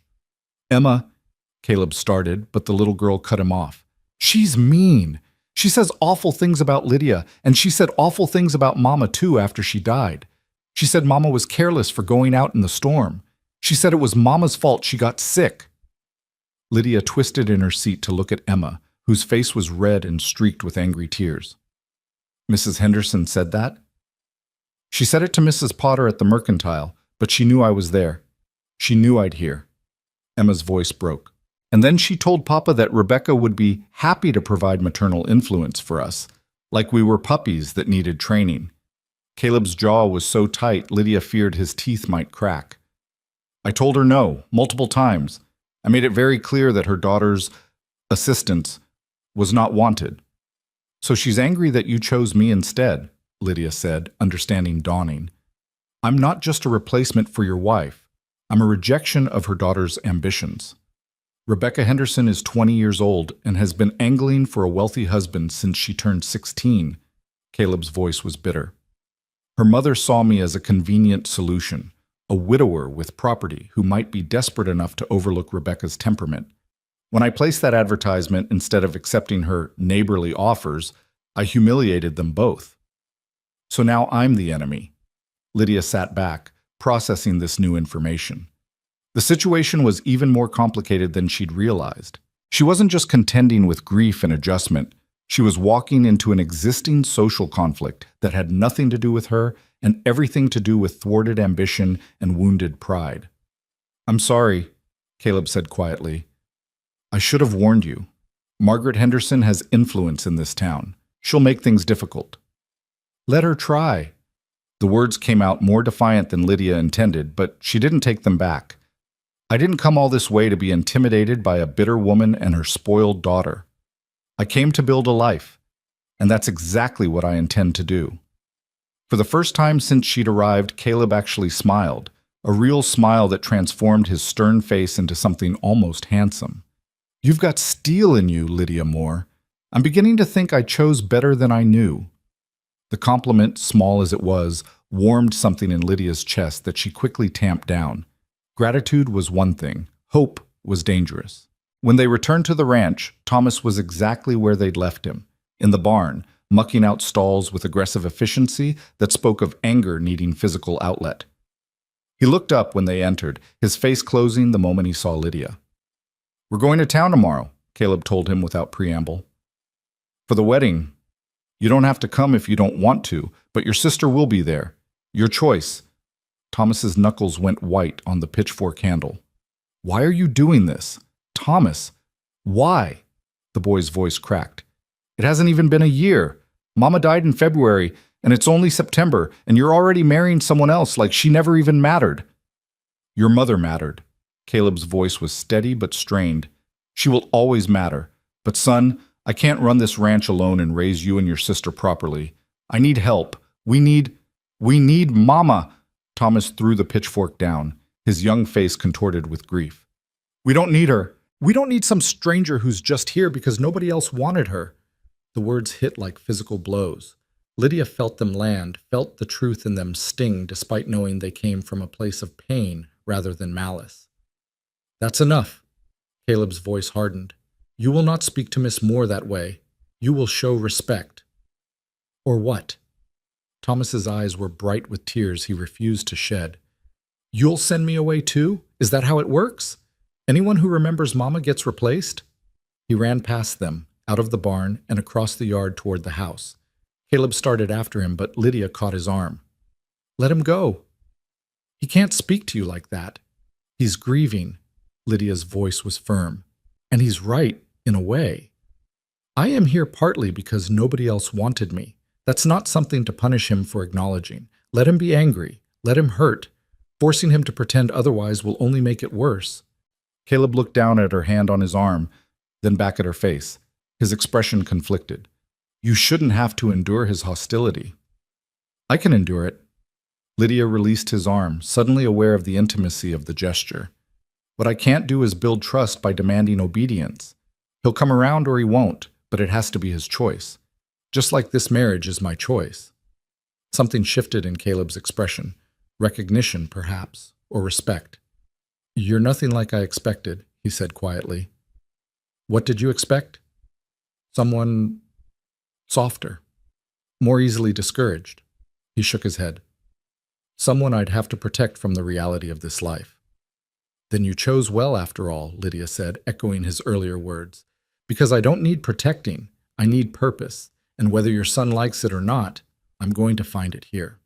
Emma, Caleb started, but the little girl cut him off. She's mean. She says awful things about Lydia, and she said awful things about Mama too after she died. She said Mama was careless for going out in the storm. She said it was Mama's fault she got sick. Lydia twisted in her seat to look at Emma, whose face was red and streaked with angry tears. Mrs. Henderson said that? She said it to Mrs. Potter at the Mercantile, but she knew I was there. She knew I'd hear. Emma's voice broke. And then she told Papa that Rebecca would be happy to provide maternal influence for us, like we were puppies that needed training. Caleb's jaw was so tight, Lydia feared his teeth might crack. I told her no, multiple times. I made it very clear that her daughter's assistance was not wanted. So she's angry that you chose me instead, Lydia said, understanding dawning. I'm not just a replacement for your wife. I'm a rejection of her daughter's ambitions. Rebecca Henderson is 20 years old and has been angling for a wealthy husband since she turned 16. Caleb's voice was bitter. Her mother saw me as a convenient solution, a widower with property who might be desperate enough to overlook Rebecca's temperament. When I placed that advertisement instead of accepting her neighborly offers, I humiliated them both. So now I'm the enemy. Lydia sat back, processing this new information. The situation was even more complicated than she'd realized. She wasn't just contending with grief and adjustment. She was walking into an existing social conflict that had nothing to do with her and everything to do with thwarted ambition and wounded pride. "I'm sorry," Caleb said quietly. "I should have warned you. Margaret Henderson has influence in this town. She'll make things difficult." "Let her try." The words came out more defiant than Lydia intended, but she didn't take them back. "I didn't come all this way to be intimidated by a bitter woman and her spoiled daughter. I came to build a life, and that's exactly what I intend to do." For the first time since she'd arrived, Caleb actually smiled, a real smile that transformed his stern face into something almost handsome. "You've got steel in you, Lydia Moore. I'm beginning to think I chose better than I knew." The compliment, small as it was, warmed something in Lydia's chest that she quickly tamped down. Gratitude was one thing, hope was dangerous. When they returned to the ranch, Thomas was exactly where they'd left him, in the barn, mucking out stalls with aggressive efficiency that spoke of anger needing physical outlet. He looked up when they entered, his face closing the moment he saw Lydia. "We're going to town tomorrow," Caleb told him without preamble. "For the wedding. You don't have to come if you don't want to, but your sister will be there. Your choice." Thomas's knuckles went white on the pitchfork handle. "Why are you doing this? Thomas, why?" The boy's voice cracked. "It hasn't even been a year. Mama died in February, and it's only September, and you're already marrying someone else like she never even mattered." "Your mother mattered." Caleb's voice was steady but strained. "She will always matter. But son, I can't run this ranch alone and raise you and your sister properly. I need help. We need Mama." Thomas threw the pitchfork down, his young face contorted with grief. "We don't need her. We don't need some stranger who's just here because nobody else wanted her." The words hit like physical blows. Lydia felt them land, felt the truth in them sting despite knowing they came from a place of pain rather than malice. "That's enough." Caleb's voice hardened. "You will not speak to Miss Moore that way. You will show respect." "Or what?" Thomas's eyes were bright with tears he refused to shed. "You'll send me away too? Is that how it works? Anyone who remembers Mama gets replaced?" He ran past them, out of the barn and across the yard toward the house. Caleb started after him, but Lydia caught his arm. "Let him go. He can't speak to you like that. He's grieving." Lydia's voice was firm. "And he's right, in a way. I am here partly because nobody else wanted me. That's not something to punish him for acknowledging. Let him be angry. Let him hurt. Forcing him to pretend otherwise will only make it worse." Caleb looked down at her hand on his arm, then back at her face. His expression conflicted. "You shouldn't have to endure his hostility." "I can endure it." Lydia released his arm, suddenly aware of the intimacy of the gesture. "What I can't do is build trust by demanding obedience. He'll come around or he won't, but it has to be his choice. Just like this marriage is my choice." Something shifted in Caleb's expression. Recognition, perhaps, or respect. "You're nothing like I expected," he said quietly. "What did you expect?" "Someone softer, more easily discouraged." He shook his head. "Someone I'd have to protect from the reality of this life." "Then you chose well after all," Lydia said, echoing his earlier words. "Because I don't need protecting, I need purpose, and whether your son likes it or not, I'm going to find it here."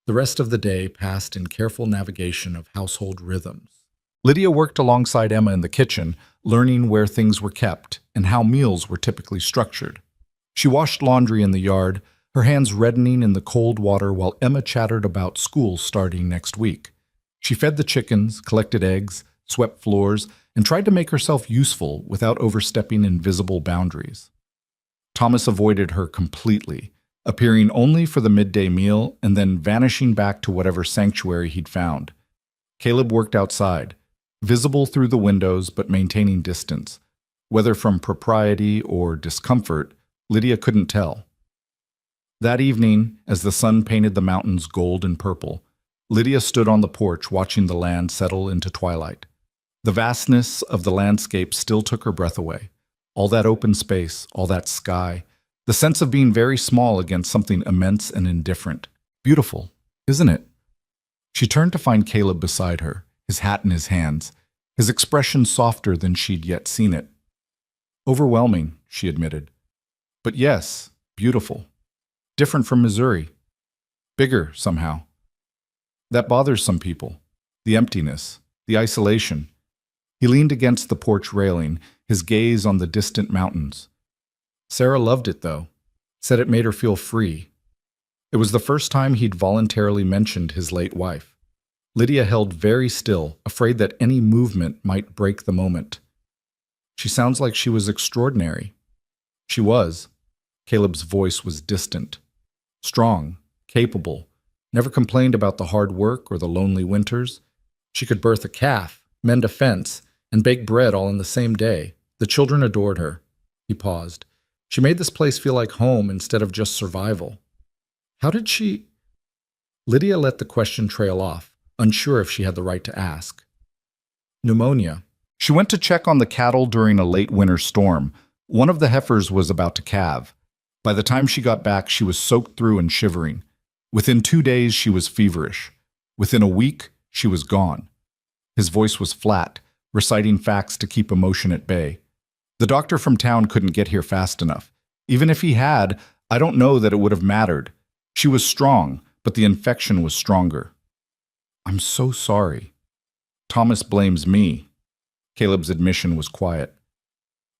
The rest of the day passed in careful navigation of household rhythms. Lydia worked alongside Emma in the kitchen, learning where things were kept and how meals were typically structured. She washed laundry in the yard, her hands reddening in the cold water while Emma chattered about school starting next week. She fed the chickens, collected eggs, swept floors, and tried to make herself useful without overstepping invisible boundaries. Thomas avoided her completely, appearing only for the midday meal and then vanishing back to whatever sanctuary he'd found. Caleb worked outside, visible through the windows but maintaining distance. Whether from propriety or discomfort, Lydia couldn't tell. That evening, as the sun painted the mountains gold and purple, Lydia stood on the porch watching the land settle into twilight. The vastness of the landscape still took her breath away. All that open space, all that sky, the sense of being very small against something immense and indifferent. Beautiful, isn't it? She turned to find Caleb beside her, his hat in his hands, his expression softer than she'd yet seen it. Overwhelming, she admitted. But yes, beautiful. Different from Missouri. Bigger, somehow. That bothers some people. The emptiness, the isolation. He leaned against the porch railing, his gaze on the distant mountains. Sarah loved it, though. Said it made her feel free. It was the first time he'd voluntarily mentioned his late wife. Lydia held very still, afraid that any movement might break the moment. She sounds like she was extraordinary. She was. Caleb's voice was distant. Strong, capable, never complained about the hard work or the lonely winters. She could birth a calf, mend a fence, and bake bread all in the same day. The children adored her. He paused. She made this place feel like home instead of just survival. How did she... Lydia let the question trail off, unsure if she had the right to ask. Pneumonia. She went to check on the cattle during a late winter storm. One of the heifers was about to calve. By the time she got back, she was soaked through and shivering. Within 2 days, she was feverish. Within a week, she was gone. His voice was flat, reciting facts to keep emotion at bay. The doctor from town couldn't get here fast enough. Even if he had, I don't know that it would have mattered. She was strong, but the infection was stronger. I'm so sorry. Thomas blames me. Caleb's admission was quiet.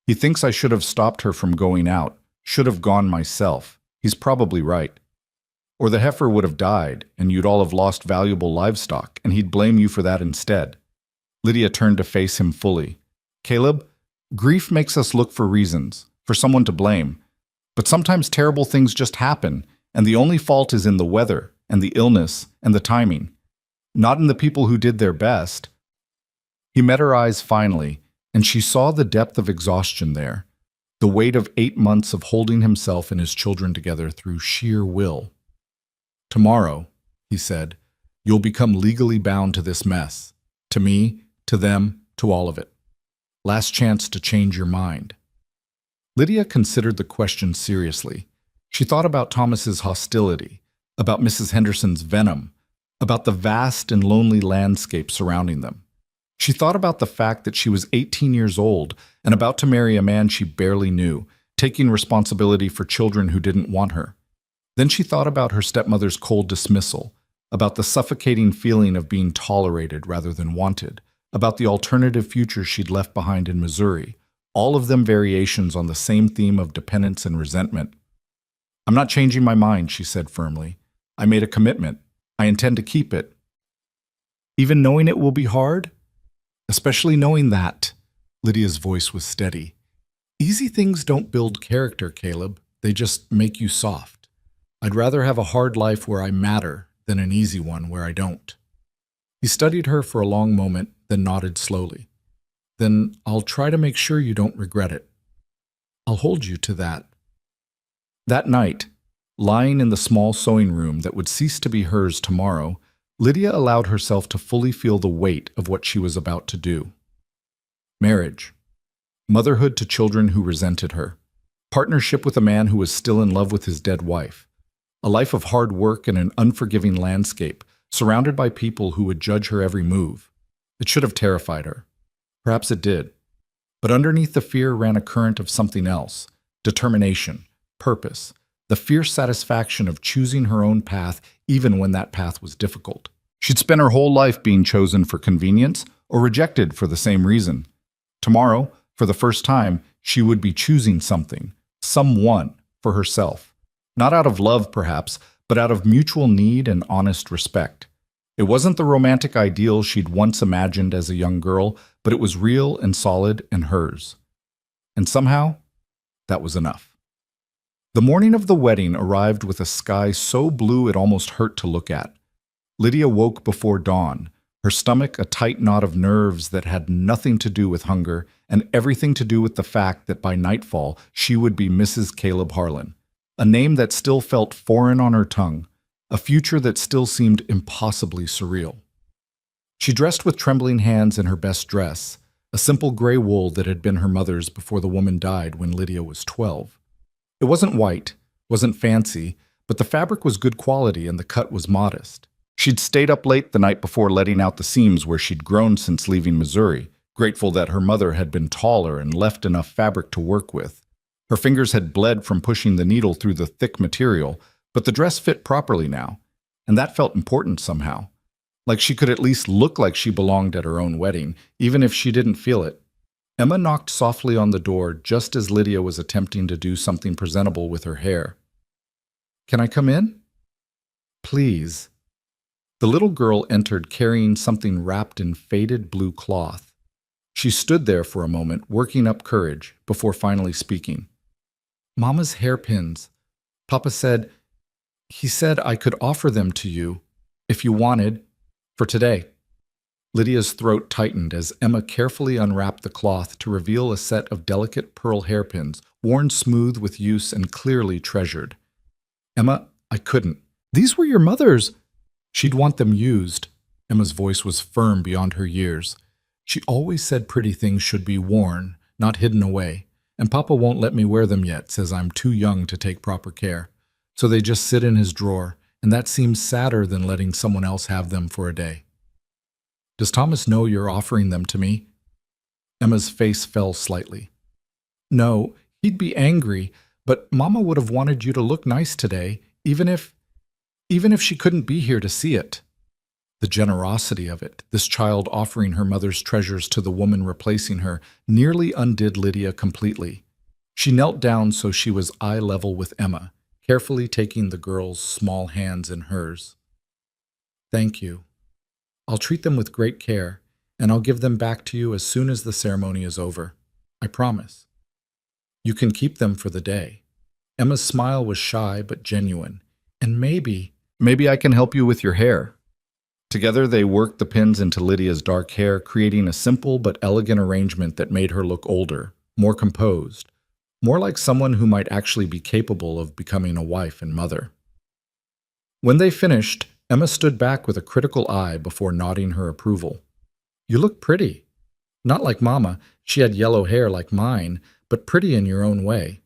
He thinks I should have stopped her from going out, should have gone myself. He's probably right. Or the heifer would have died, and you'd all have lost valuable livestock, and he'd blame you for that instead. Lydia turned to face him fully. Caleb, grief makes us look for reasons, for someone to blame. But sometimes terrible things just happen, and the only fault is in the weather, and the illness, and the timing. Not in the people who did their best. He met her eyes finally, and she saw the depth of exhaustion there, the weight of 8 months of holding himself and his children together through sheer will. Tomorrow, he said, you'll become legally bound to this mess. To me, to them, to all of it. Last chance to change your mind. Lydia considered the question seriously. She thought about Thomas's hostility, about Mrs. Henderson's venom, about the vast and lonely landscape surrounding them. She thought about the fact that she was 18 years old and about to marry a man she barely knew, taking responsibility for children who didn't want her. Then she thought about her stepmother's cold dismissal, about the suffocating feeling of being tolerated rather than wanted, about the alternative future she'd left behind in Missouri, all of them variations on the same theme of dependence and resentment. I'm not changing my mind, she said firmly. I made a commitment. I intend to keep it. Even knowing it will be hard? Especially knowing that. Lydia's voice was steady. Easy things don't build character, Caleb. They just make you soft. I'd rather have a hard life where I matter than an easy one where I don't. He studied her for a long moment, then nodded slowly. Then I'll try to make sure you don't regret it. I'll hold you to that. That night, lying in the small sewing room that would cease to be hers tomorrow, Lydia allowed herself to fully feel the weight of what she was about to do. Marriage. Motherhood to children who resented her. Partnership with a man who was still in love with his dead wife. A life of hard work in an unforgiving landscape, surrounded by people who would judge her every move. It should have terrified her. Perhaps it did. But underneath the fear ran a current of something else. Determination, purpose, the fierce satisfaction of choosing her own path even when that path was difficult. She'd spent her whole life being chosen for convenience or rejected for the same reason. Tomorrow, for the first time, she would be choosing something, someone, for herself. Not out of love, perhaps, but out of mutual need and honest respect. It wasn't the romantic ideal she'd once imagined as a young girl, but it was real and solid and hers. And somehow, that was enough. The morning of the wedding arrived with a sky so blue it almost hurt to look at. Lydia woke before dawn, her stomach a tight knot of nerves that had nothing to do with hunger and everything to do with the fact that by nightfall she would be Mrs. Caleb Harlan, a name that still felt foreign on her tongue, a future that still seemed impossibly surreal. She dressed with trembling hands in her best dress, a simple gray wool that had been her mother's before the woman died when Lydia was 12. It wasn't white, wasn't fancy, but the fabric was good quality and the cut was modest. She'd stayed up late the night before letting out the seams where she'd grown since leaving Missouri, grateful that her mother had been taller and left enough fabric to work with. Her fingers had bled from pushing the needle through the thick material, but the dress fit properly now, and that felt important somehow. Like she could at least look like she belonged at her own wedding, even if she didn't feel it. Emma knocked softly on the door just as Lydia was attempting to do something presentable with her hair. "Can I come in?" "Please." The little girl entered carrying something wrapped in faded blue cloth. She stood there for a moment, working up courage, before finally speaking. "Mama's hairpins. Papa said, he said I could offer them to you, if you wanted, for today." Lydia's throat tightened as Emma carefully unwrapped the cloth to reveal a set of delicate pearl hairpins, worn smooth with use and clearly treasured. "Emma, I couldn't. These were your mother's." "She'd want them used." Emma's voice was firm beyond her years. "She always said pretty things should be worn, not hidden away, and Papa won't let me wear them yet, says I'm too young to take proper care. So they just sit in his drawer, and that seems sadder than letting someone else have them for a day." "Does Thomas know you're offering them to me?" Emma's face fell slightly. "No, he'd be angry, but Mama would have wanted you to look nice today, even if she couldn't be here to see it." The generosity of it, this child offering her mother's treasures to the woman replacing her, nearly undid Lydia completely. She knelt down so she was eye level with Emma, carefully taking the girl's small hands in hers. "Thank you. I'll treat them with great care, and I'll give them back to you as soon as the ceremony is over. I promise. You can keep them for the day." Emma's smile was shy but genuine. "And maybe I can help you with your hair." Together they worked the pins into Lydia's dark hair, creating a simple but elegant arrangement that made her look older, more composed, more like someone who might actually be capable of becoming a wife and mother. When they finished, Emma stood back with a critical eye before nodding her approval. "You look pretty. Not like Mama, she had yellow hair like mine, but pretty in your own way."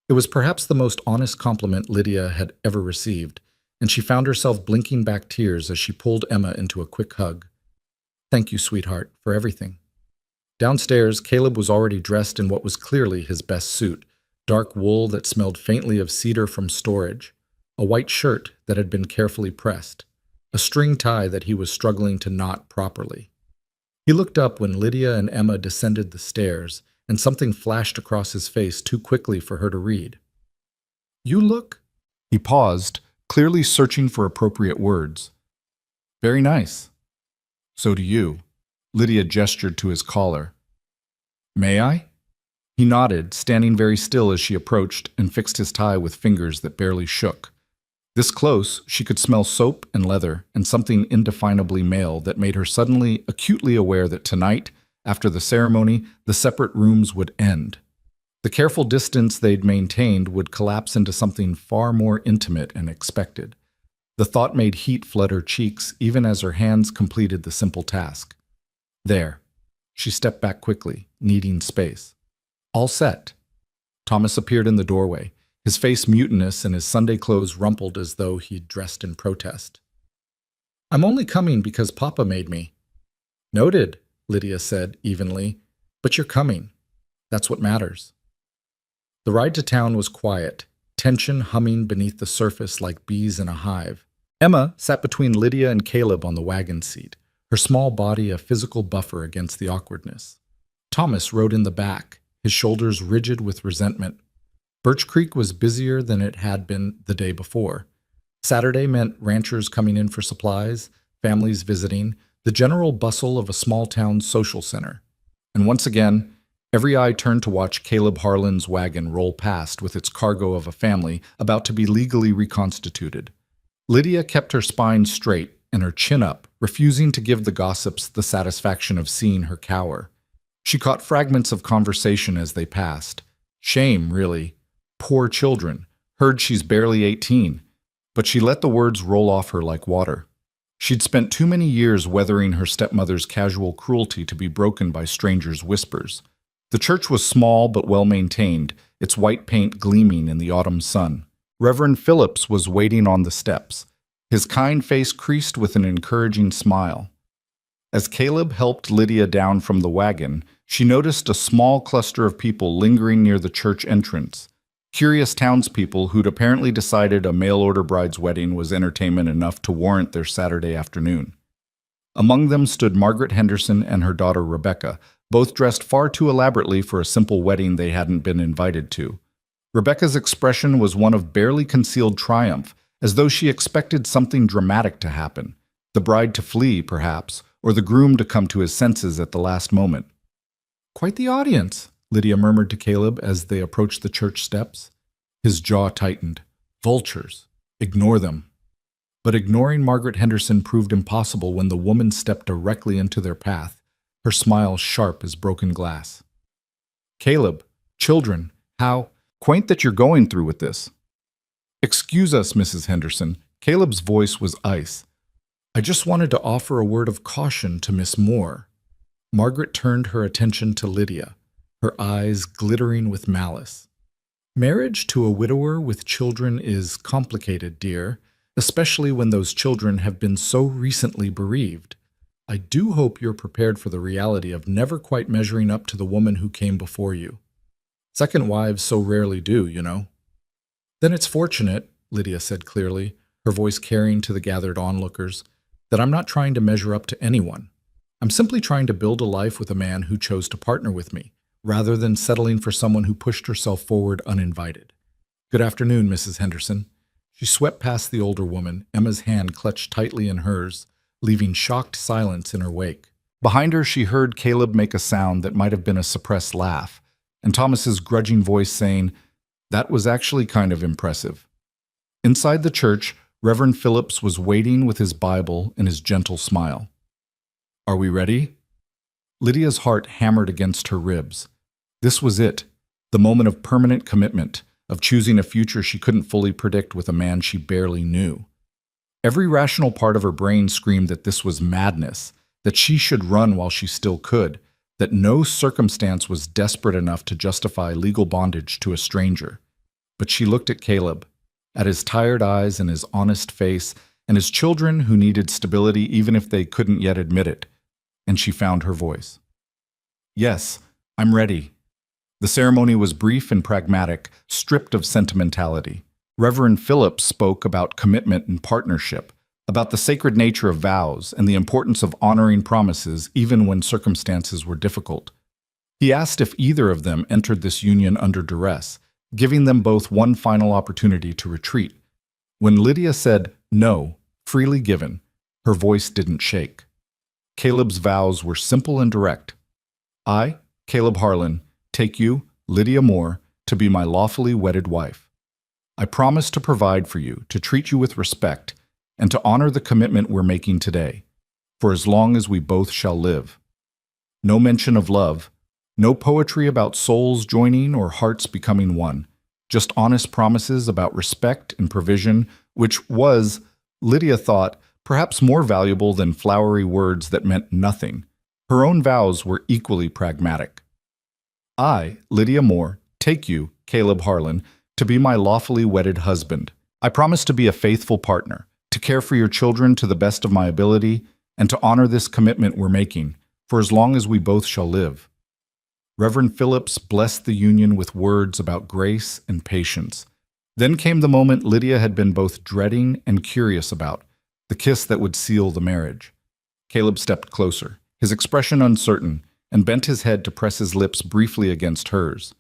It was perhaps the most honest compliment Lydia had ever received, and she found herself blinking back tears as she pulled Emma into a quick hug. "Thank you, sweetheart, for everything." Downstairs, Caleb was already dressed in what was clearly his best suit, dark wool that smelled faintly of cedar from storage, a white shirt that had been carefully pressed, a string tie that he was struggling to knot properly. He looked up when Lydia and Emma descended the stairs, and something flashed across his face too quickly for her to read. "You look—" He paused, clearly searching for appropriate words. "Very nice." "So do you." Lydia gestured to his collar. "May I?" He nodded, standing very still as she approached and fixed his tie with fingers that barely shook. This close, she could smell soap and leather and something indefinably male that made her suddenly acutely aware that tonight, after the ceremony, the separate rooms would end. The careful distance they'd maintained would collapse into something far more intimate and expected. The thought made heat flood her cheeks even as her hands completed the simple task. There. She stepped back quickly, needing space. All set. Thomas appeared in the doorway, his face mutinous and his Sunday clothes rumpled as though he'd dressed in protest. "I'm only coming because Papa made me." "Noted," Lydia said evenly, "but you're coming. That's what matters." The ride to town was quiet, tension humming beneath the surface like bees in a hive. Emma sat between Lydia and Caleb on the wagon seat, her small body a physical buffer against the awkwardness. Thomas rode in the back, his shoulders rigid with resentment. Birch Creek was busier than it had been the day before. Saturday meant ranchers coming in for supplies, families visiting, the general bustle of a small-town social center. And once again, every eye turned to watch Caleb Harlan's wagon roll past with its cargo of a family about to be legally reconstituted. Lydia kept her spine straight and her chin up, refusing to give the gossips the satisfaction of seeing her cower. She caught fragments of conversation as they passed. Shame, really. Poor children. Heard she's barely 18. But she let the words roll off her like water. She'd spent too many years weathering her stepmother's casual cruelty to be broken by strangers' whispers. The church was small but well-maintained, its white paint gleaming in the autumn sun. Reverend Phillips was waiting on the steps. His kind face creased with an encouraging smile. As Caleb helped Lydia down from the wagon, she noticed a small cluster of people lingering near the church entrance. Curious townspeople who'd apparently decided a mail-order bride's wedding was entertainment enough to warrant their Saturday afternoon. Among them stood Margaret Henderson and her daughter Rebecca, both dressed far too elaborately for a simple wedding they hadn't been invited to. Rebecca's expression was one of barely concealed triumph, as though she expected something dramatic to happen, the bride to flee, perhaps, or the groom to come to his senses at the last moment. "Quite the audience," Lydia murmured to Caleb as they approached the church steps. His jaw tightened. Vultures. Ignore them. But ignoring Margaret Henderson proved impossible when the woman stepped directly into their path, her smile sharp as broken glass. "Caleb, children, how quaint that you're going through with this." "Excuse us, Mrs. Henderson." Caleb's voice was ice. "I just wanted to offer a word of caution to Miss Moore." Margaret turned her attention to Lydia, her eyes glittering with malice. "Marriage to a widower with children is complicated, dear, especially when those children have been so recently bereaved. I do hope you're prepared for the reality of never quite measuring up to the woman who came before you. Second wives so rarely do, you know." "Then it's fortunate," Lydia said clearly, her voice carrying to the gathered onlookers, "that I'm not trying to measure up to anyone. I'm simply trying to build a life with a man who chose to partner with me, rather than settling for someone who pushed herself forward uninvited. Good afternoon, Mrs. Henderson." She swept past the older woman, Emma's hand clutched tightly in hers, leaving shocked silence in her wake. Behind her, she heard Caleb make a sound that might have been a suppressed laugh, and Thomas's grudging voice saying, "That was actually kind of impressive." Inside the church, Reverend Phillips was waiting with his Bible and his gentle smile. "Are we ready?" Lydia's heart hammered against her ribs. This was it, the moment of permanent commitment, of choosing a future she couldn't fully predict with a man she barely knew. Every rational part of her brain screamed that this was madness, that she should run while she still could, that no circumstance was desperate enough to justify legal bondage to a stranger. But she looked at Caleb, at his tired eyes and his honest face, and his children who needed stability even if they couldn't yet admit it, and she found her voice. "Yes, I'm ready." The ceremony was brief and pragmatic, stripped of sentimentality. Reverend Phillips spoke about commitment and partnership, about the sacred nature of vows and the importance of honoring promises even when circumstances were difficult. He asked if either of them entered this union under duress, giving them both one final opportunity to retreat. When Lydia said no, freely given, her voice didn't shake. Caleb's vows were simple and direct. "I, Caleb Harlan, take you, Lydia Moore, to be my lawfully wedded wife. I promise to provide for you, to treat you with respect, and to honor the commitment we're making today, for as long as we both shall live. No mention of love, no poetry about souls joining or hearts becoming one, just honest promises about respect and provision, which was, Lydia thought, perhaps more valuable than flowery words that meant nothing. Her own vows were equally pragmatic. I, Lydia Moore, take you, Caleb Harlan, to be my lawfully wedded husband. I promise to be a faithful partner, to care for your children to the best of my ability, and to honor this commitment we're making, for as long as we both shall live." Reverend Phillips blessed the union with words about grace and patience. Then came the moment Lydia had been both dreading and curious about, the kiss that would seal the marriage. Caleb stepped closer, his expression uncertain, and bent his head to press his lips briefly against hers.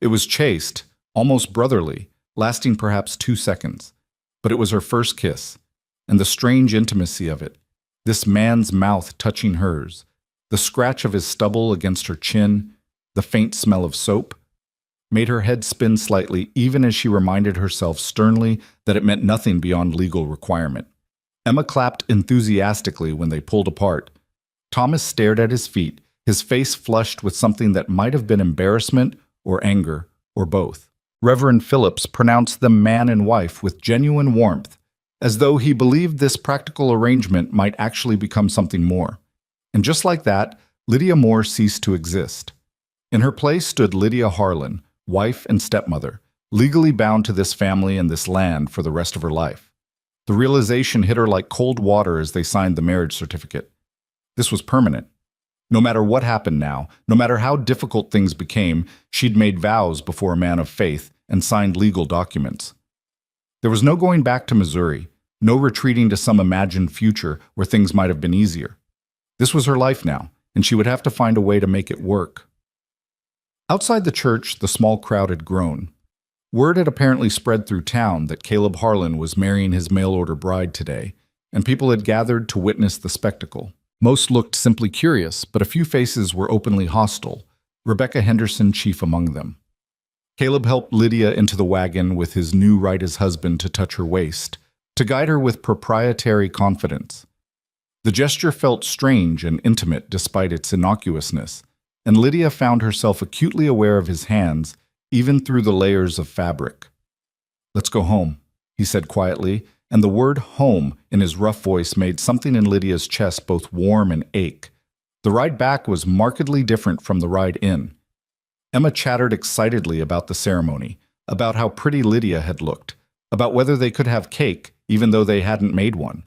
It was chaste, almost brotherly, lasting perhaps 2 seconds. But it was her first kiss, and the strange intimacy of it, this man's mouth touching hers, the scratch of his stubble against her chin, the faint smell of soap, made her head spin slightly even as she reminded herself sternly that it meant nothing beyond legal requirement. Emma clapped enthusiastically when they pulled apart. Thomas stared at his feet, his face flushed with something that might have been embarrassment or anger or both. Reverend Phillips pronounced them man and wife with genuine warmth, as though he believed this practical arrangement might actually become something more. And just like that, Lydia Moore ceased to exist. In her place stood Lydia Harlan, wife and stepmother, legally bound to this family and this land for the rest of her life. The realization hit her like cold water as they signed the marriage certificate. This was permanent. No matter what happened now, no matter how difficult things became, she'd made vows before a man of faith and signed legal documents. There was no going back to Missouri, no retreating to some imagined future where things might have been easier. This was her life now, and she would have to find a way to make it work. Outside the church, the small crowd had grown. Word had apparently spread through town that Caleb Harlan was marrying his mail-order bride today, and people had gathered to witness the spectacle. Most looked simply curious, but a few faces were openly hostile, Rebecca Henderson chief among them. Caleb helped Lydia into the wagon with his new right-as-husband to touch her waist, to guide her with proprietary confidence. The gesture felt strange and intimate despite its innocuousness, and Lydia found herself acutely aware of his hands, even through the layers of fabric. "Let's go home," he said quietly, and the word home in his rough voice made something in Lydia's chest both warm and ache. The ride back was markedly different from the ride in. Emma chattered excitedly about the ceremony, about how pretty Lydia had looked, about whether they could have cake, even though they hadn't made one.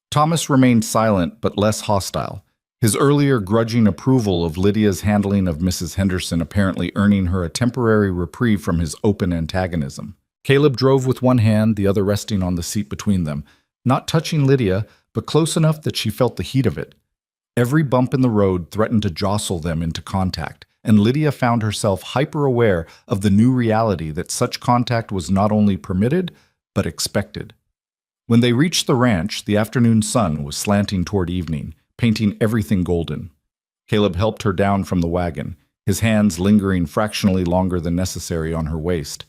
Thomas remained silent but less hostile, his earlier grudging approval of Lydia's handling of Mrs. Henderson apparently earning her a temporary reprieve from his open antagonism. Caleb drove with one hand, the other resting on the seat between them, not touching Lydia, but close enough that she felt the heat of it. Every bump in the road threatened to jostle them into contact, and Lydia found herself hyper-aware of the new reality that such contact was not only permitted, but expected. When they reached the ranch, the afternoon sun was slanting toward evening, painting everything golden. Caleb helped her down from the wagon, his hands lingering fractionally longer than necessary on her waist.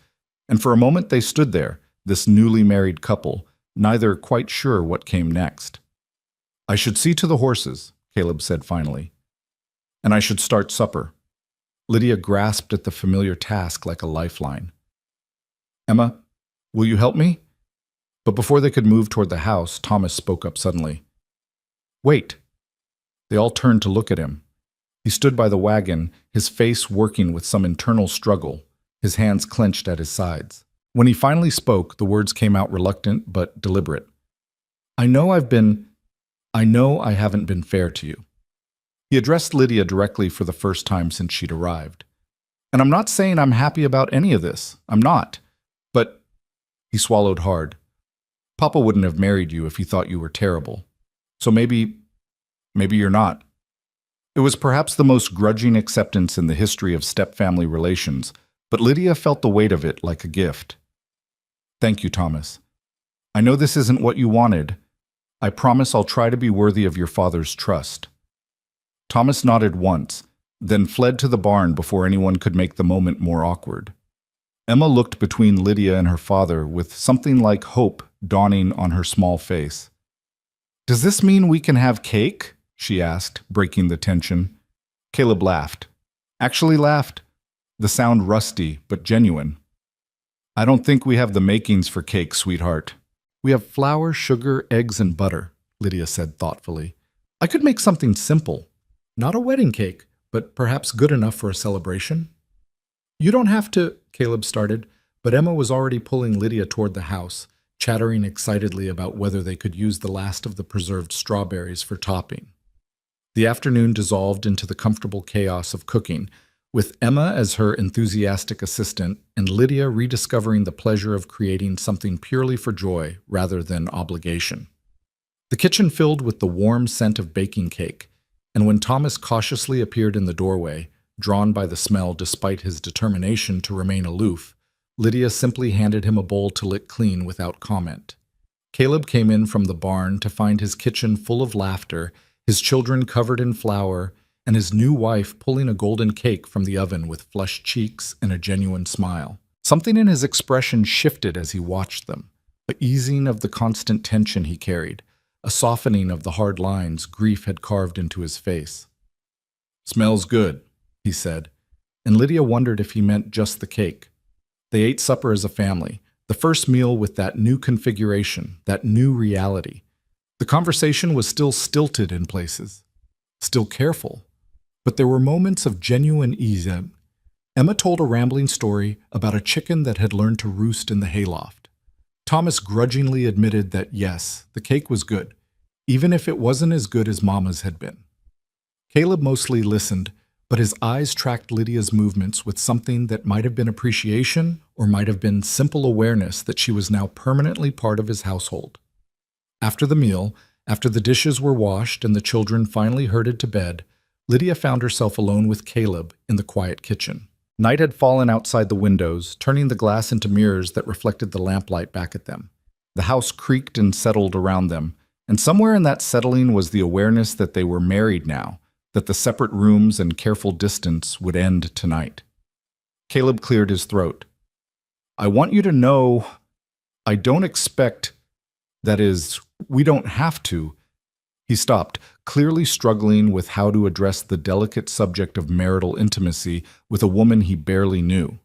And for a moment they stood there, this newly married couple, neither quite sure what came next. "I should see to the horses," Caleb said finally. "And I should start supper." Lydia grasped at the familiar task like a lifeline. "Emma, will you help me?" But before they could move toward the house, Thomas spoke up suddenly. "Wait." They all turned to look at him. He stood by the wagon, his face working with some internal struggle, his hands clenched at his sides. When he finally spoke, the words came out reluctant but deliberate. I know I haven't been fair to you." He addressed Lydia directly for the first time since she'd arrived. "And I'm not saying I'm happy about any of this. I'm not. But," he swallowed hard, "Papa wouldn't have married you if he thought you were terrible. So maybe you're not." It was perhaps the most grudging acceptance in the history of step-family relations, but Lydia felt the weight of it like a gift. "Thank you, Thomas. I know this isn't what you wanted. I promise I'll try to be worthy of your father's trust." Thomas nodded once, then fled to the barn before anyone could make the moment more awkward. Emma looked between Lydia and her father with something like hope dawning on her small face. "Does this mean we can have cake?" she asked, breaking the tension. Caleb laughed. Actually laughed. The sound rusty, but genuine. "I don't think we have the makings for cake, sweetheart." "We have flour, sugar, eggs, and butter," Lydia said thoughtfully. "I could make something simple. Not a wedding cake, but perhaps good enough for a celebration." "You don't have to," Caleb started, but Emma was already pulling Lydia toward the house, chattering excitedly about whether they could use the last of the preserved strawberries for topping. The afternoon dissolved into the comfortable chaos of cooking, with Emma as her enthusiastic assistant and Lydia rediscovering the pleasure of creating something purely for joy rather than obligation. The kitchen filled with the warm scent of baking cake, and when Thomas cautiously appeared in the doorway, drawn by the smell despite his determination to remain aloof, Lydia simply handed him a bowl to lick clean without comment. Caleb came in from the barn to find his kitchen full of laughter, his children covered in flour, and his new wife pulling a golden cake from the oven with flushed cheeks and a genuine smile. Something in his expression shifted as he watched them, an easing of the constant tension he carried, a softening of the hard lines grief had carved into his face. "Smells good," he said, and Lydia wondered if he meant just the cake. They ate supper as a family, the first meal with that new configuration, that new reality. The conversation was still stilted in places, still careful, but there were moments of genuine ease. Emma told a rambling story about a chicken that had learned to roost in the hayloft. Thomas grudgingly admitted that yes, the cake was good, even if it wasn't as good as Mama's had been. Caleb mostly listened, but his eyes tracked Lydia's movements with something that might have been appreciation or might have been simple awareness that she was now permanently part of his household. After the meal, after the dishes were washed and the children finally herded to bed, Lydia found herself alone with Caleb in the quiet kitchen. Night had fallen outside the windows, turning the glass into mirrors that reflected the lamplight back at them. The house creaked and settled around them, and somewhere in that settling was the awareness that they were married now, that the separate rooms and careful distance would end tonight. Caleb cleared his throat. I want you to know, I don't expect, that is, we don't have to. He stopped, clearly struggling with how to address the delicate subject of marital intimacy with a woman he barely knew.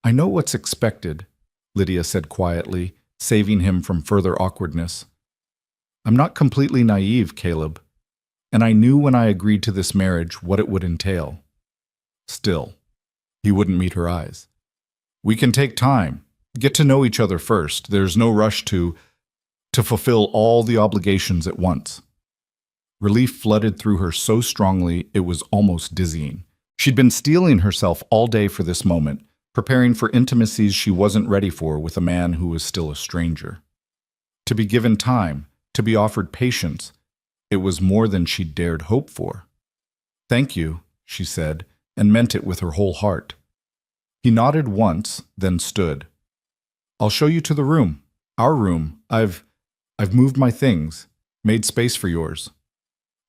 I know what's expected, Lydia said quietly, saving him from further awkwardness. I'm not completely naive, Caleb, and I knew when I agreed to this marriage what it would entail. Still, he wouldn't meet her eyes. We can take time, get to know each other first. There's no rush to fulfill all the obligations at once. Relief flooded through her so strongly it was almost dizzying. She'd been steeling herself all day for this moment, preparing for intimacies she wasn't ready for with a man who was still a stranger. To be given time, to be offered patience, it was more than she'd dared hope for. Thank you, she said, and meant it with her whole heart. He nodded once, then stood. I'll show you to the room. Our room. I've moved my things, made space for yours.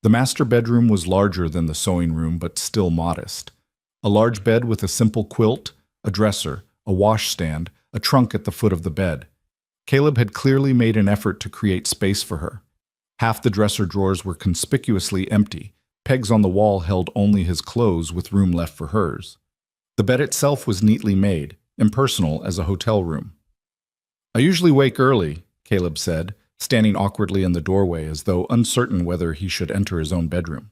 The master bedroom was larger than the sewing room, but still modest. A large bed with a simple quilt, a dresser, a washstand, a trunk at the foot of the bed. Caleb had clearly made an effort to create space for her. Half the dresser drawers were conspicuously empty. Pegs on the wall held only his clothes with room left for hers. The bed itself was neatly made, impersonal as a hotel room. I usually wake early, Caleb said, standing awkwardly in the doorway as though uncertain whether he should enter his own bedroom.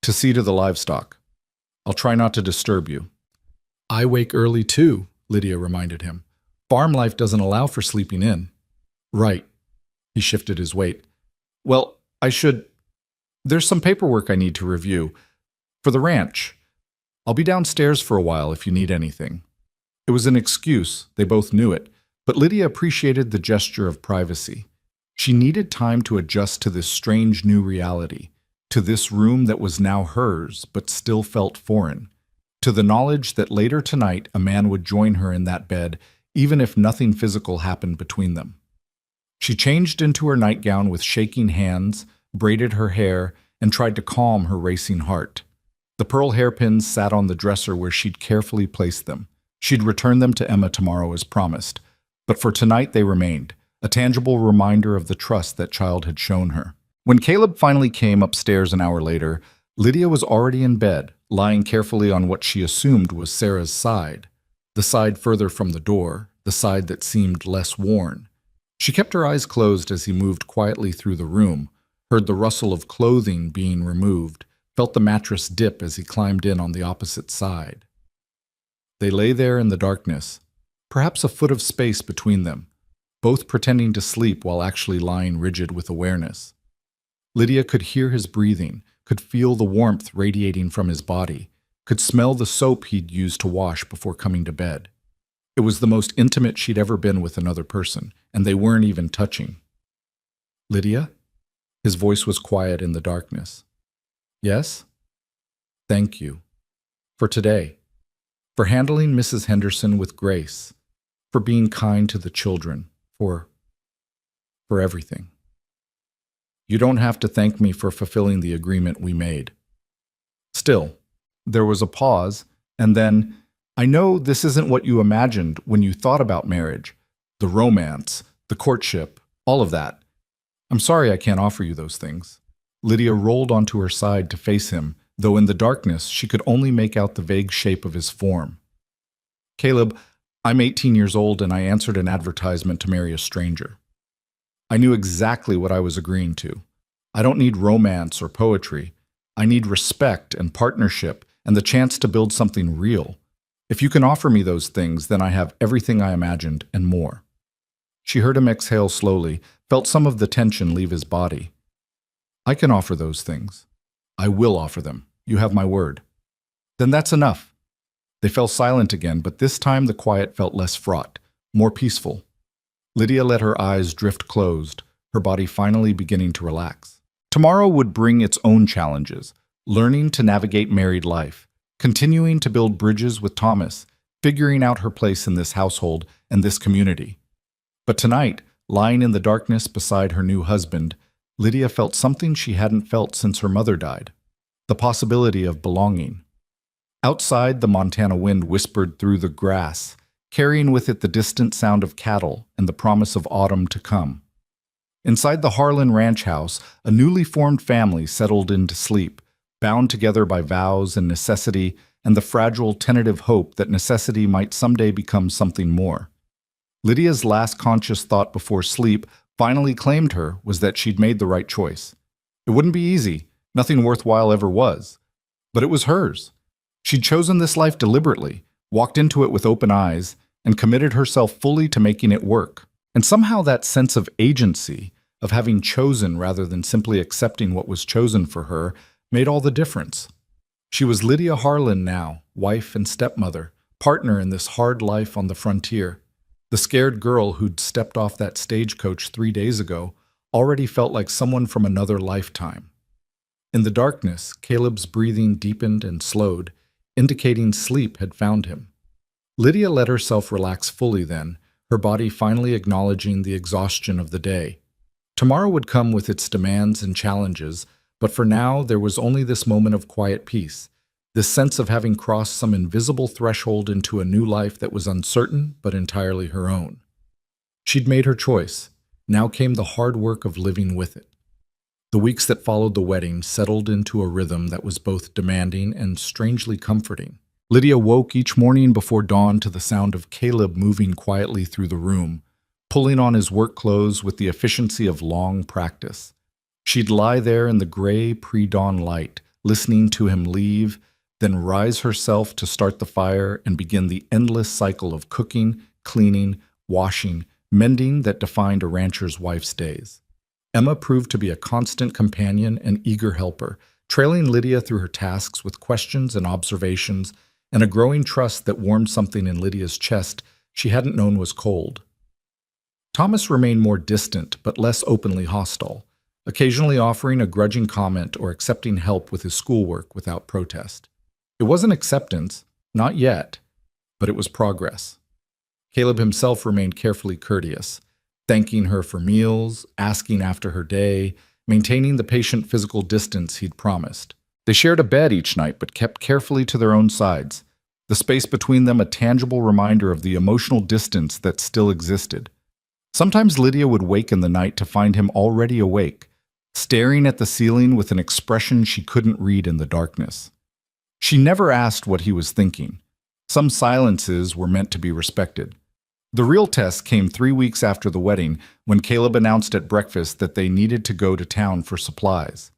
To see to the livestock. I'll try not to disturb you. I wake early too, Lydia reminded him. Farm life doesn't allow for sleeping in. Right. He shifted his weight. Well, there's some paperwork I need to review. For the ranch. I'll be downstairs for a while if you need anything. It was an excuse, they both knew it, but Lydia appreciated the gesture of privacy. She needed time to adjust to this strange new reality, to this room that was now hers but still felt foreign, to the knowledge that later tonight a man would join her in that bed even if nothing physical happened between them. She changed into her nightgown with shaking hands, braided her hair, and tried to calm her racing heart. The pearl hairpins sat on the dresser where she'd carefully placed them. She'd return them to Emma tomorrow as promised, but for tonight they remained, a tangible reminder of the trust that child had shown her. When Caleb finally came upstairs an hour later, Lydia was already in bed, lying carefully on what she assumed was Sarah's side, the side further from the door, the side that seemed less worn. She kept her eyes closed as he moved quietly through the room, heard the rustle of clothing being removed, felt the mattress dip as he climbed in on the opposite side. They lay there in the darkness, perhaps a foot of space between them, both pretending to sleep while actually lying rigid with awareness. Lydia could hear his breathing, could feel the warmth radiating from his body, could smell the soap he'd used to wash before coming to bed. It was the most intimate she'd ever been with another person, and they weren't even touching. Lydia? His voice was quiet in the darkness. Yes? Thank you. For today. For handling Mrs. Henderson with grace. For being kind to the children. For everything. You don't have to thank me for fulfilling the agreement we made. Still, there was a pause, and then, I know this isn't what you imagined when you thought about marriage, the romance, the courtship, all of that. I'm sorry I can't offer you those things. Lydia rolled onto her side to face him, though in the darkness she could only make out the vague shape of his form. Caleb, I'm 18 years old and I answered an advertisement to marry a stranger. I knew exactly what I was agreeing to. I don't need romance or poetry. I need respect and partnership and the chance to build something real. If you can offer me those things, then I have everything I imagined and more. She heard him exhale slowly, felt some of the tension leave his body. I can offer those things. I will offer them. You have my word. Then that's enough. They fell silent again, but this time the quiet felt less fraught, more peaceful. Lydia let her eyes drift closed, her body finally beginning to relax. Tomorrow would bring its own challenges, learning to navigate married life, continuing to build bridges with Thomas, figuring out her place in this household and this community. But tonight, lying in the darkness beside her new husband, Lydia felt something she hadn't felt since her mother died, the possibility of belonging. Outside, the Montana wind whispered through the grass, carrying with it the distant sound of cattle and the promise of autumn to come. Inside the Harlan Ranch house, a newly formed family settled into sleep, bound together by vows and necessity and the fragile, tentative hope that necessity might someday become something more. Lydia's last conscious thought before sleep finally claimed her was that she'd made the right choice. It wouldn't be easy, nothing worthwhile ever was, but it was hers. She'd chosen this life deliberately, walked into it with open eyes, and committed herself fully to making it work. And somehow that sense of agency, of having chosen rather than simply accepting what was chosen for her, made all the difference. She was Lydia Harlan now, wife and stepmother, partner in this hard life on the frontier. The scared girl who'd stepped off that stagecoach 3 days ago already felt like someone from another lifetime. In the darkness, Caleb's breathing deepened and slowed, indicating sleep had found him. Lydia let herself relax fully then, her body finally acknowledging the exhaustion of the day. Tomorrow would come with its demands and challenges, but for now there was only this moment of quiet peace, this sense of having crossed some invisible threshold into a new life that was uncertain but entirely her own. She'd made her choice. Now came the hard work of living with it. The weeks that followed the wedding settled into a rhythm that was both demanding and strangely comforting. Lydia woke each morning before dawn to the sound of Caleb moving quietly through the room, pulling on his work clothes with the efficiency of long practice. She'd lie there in the gray pre-dawn light, listening to him leave, then rise herself to start the fire and begin the endless cycle of cooking, cleaning, washing, mending that defined a rancher's wife's days. Emma proved to be a constant companion and eager helper, trailing Lydia through her tasks with questions and observations, and a growing trust that warmed something in Lydia's chest she hadn't known was cold. Thomas remained more distant but less openly hostile, occasionally offering a grudging comment or accepting help with his schoolwork without protest. It wasn't acceptance, not yet, but it was progress. Caleb himself remained carefully courteous, thanking her for meals, asking after her day, maintaining the patient physical distance he'd promised. They shared a bed each night but kept carefully to their own sides, the space between them a tangible reminder of the emotional distance that still existed. Sometimes Lydia would wake in the night to find him already awake, staring at the ceiling with an expression she couldn't read in the darkness. She never asked what he was thinking. Some silences were meant to be respected. The real test came 3 weeks after the wedding, when Caleb announced at breakfast that they needed to go to town for supplies.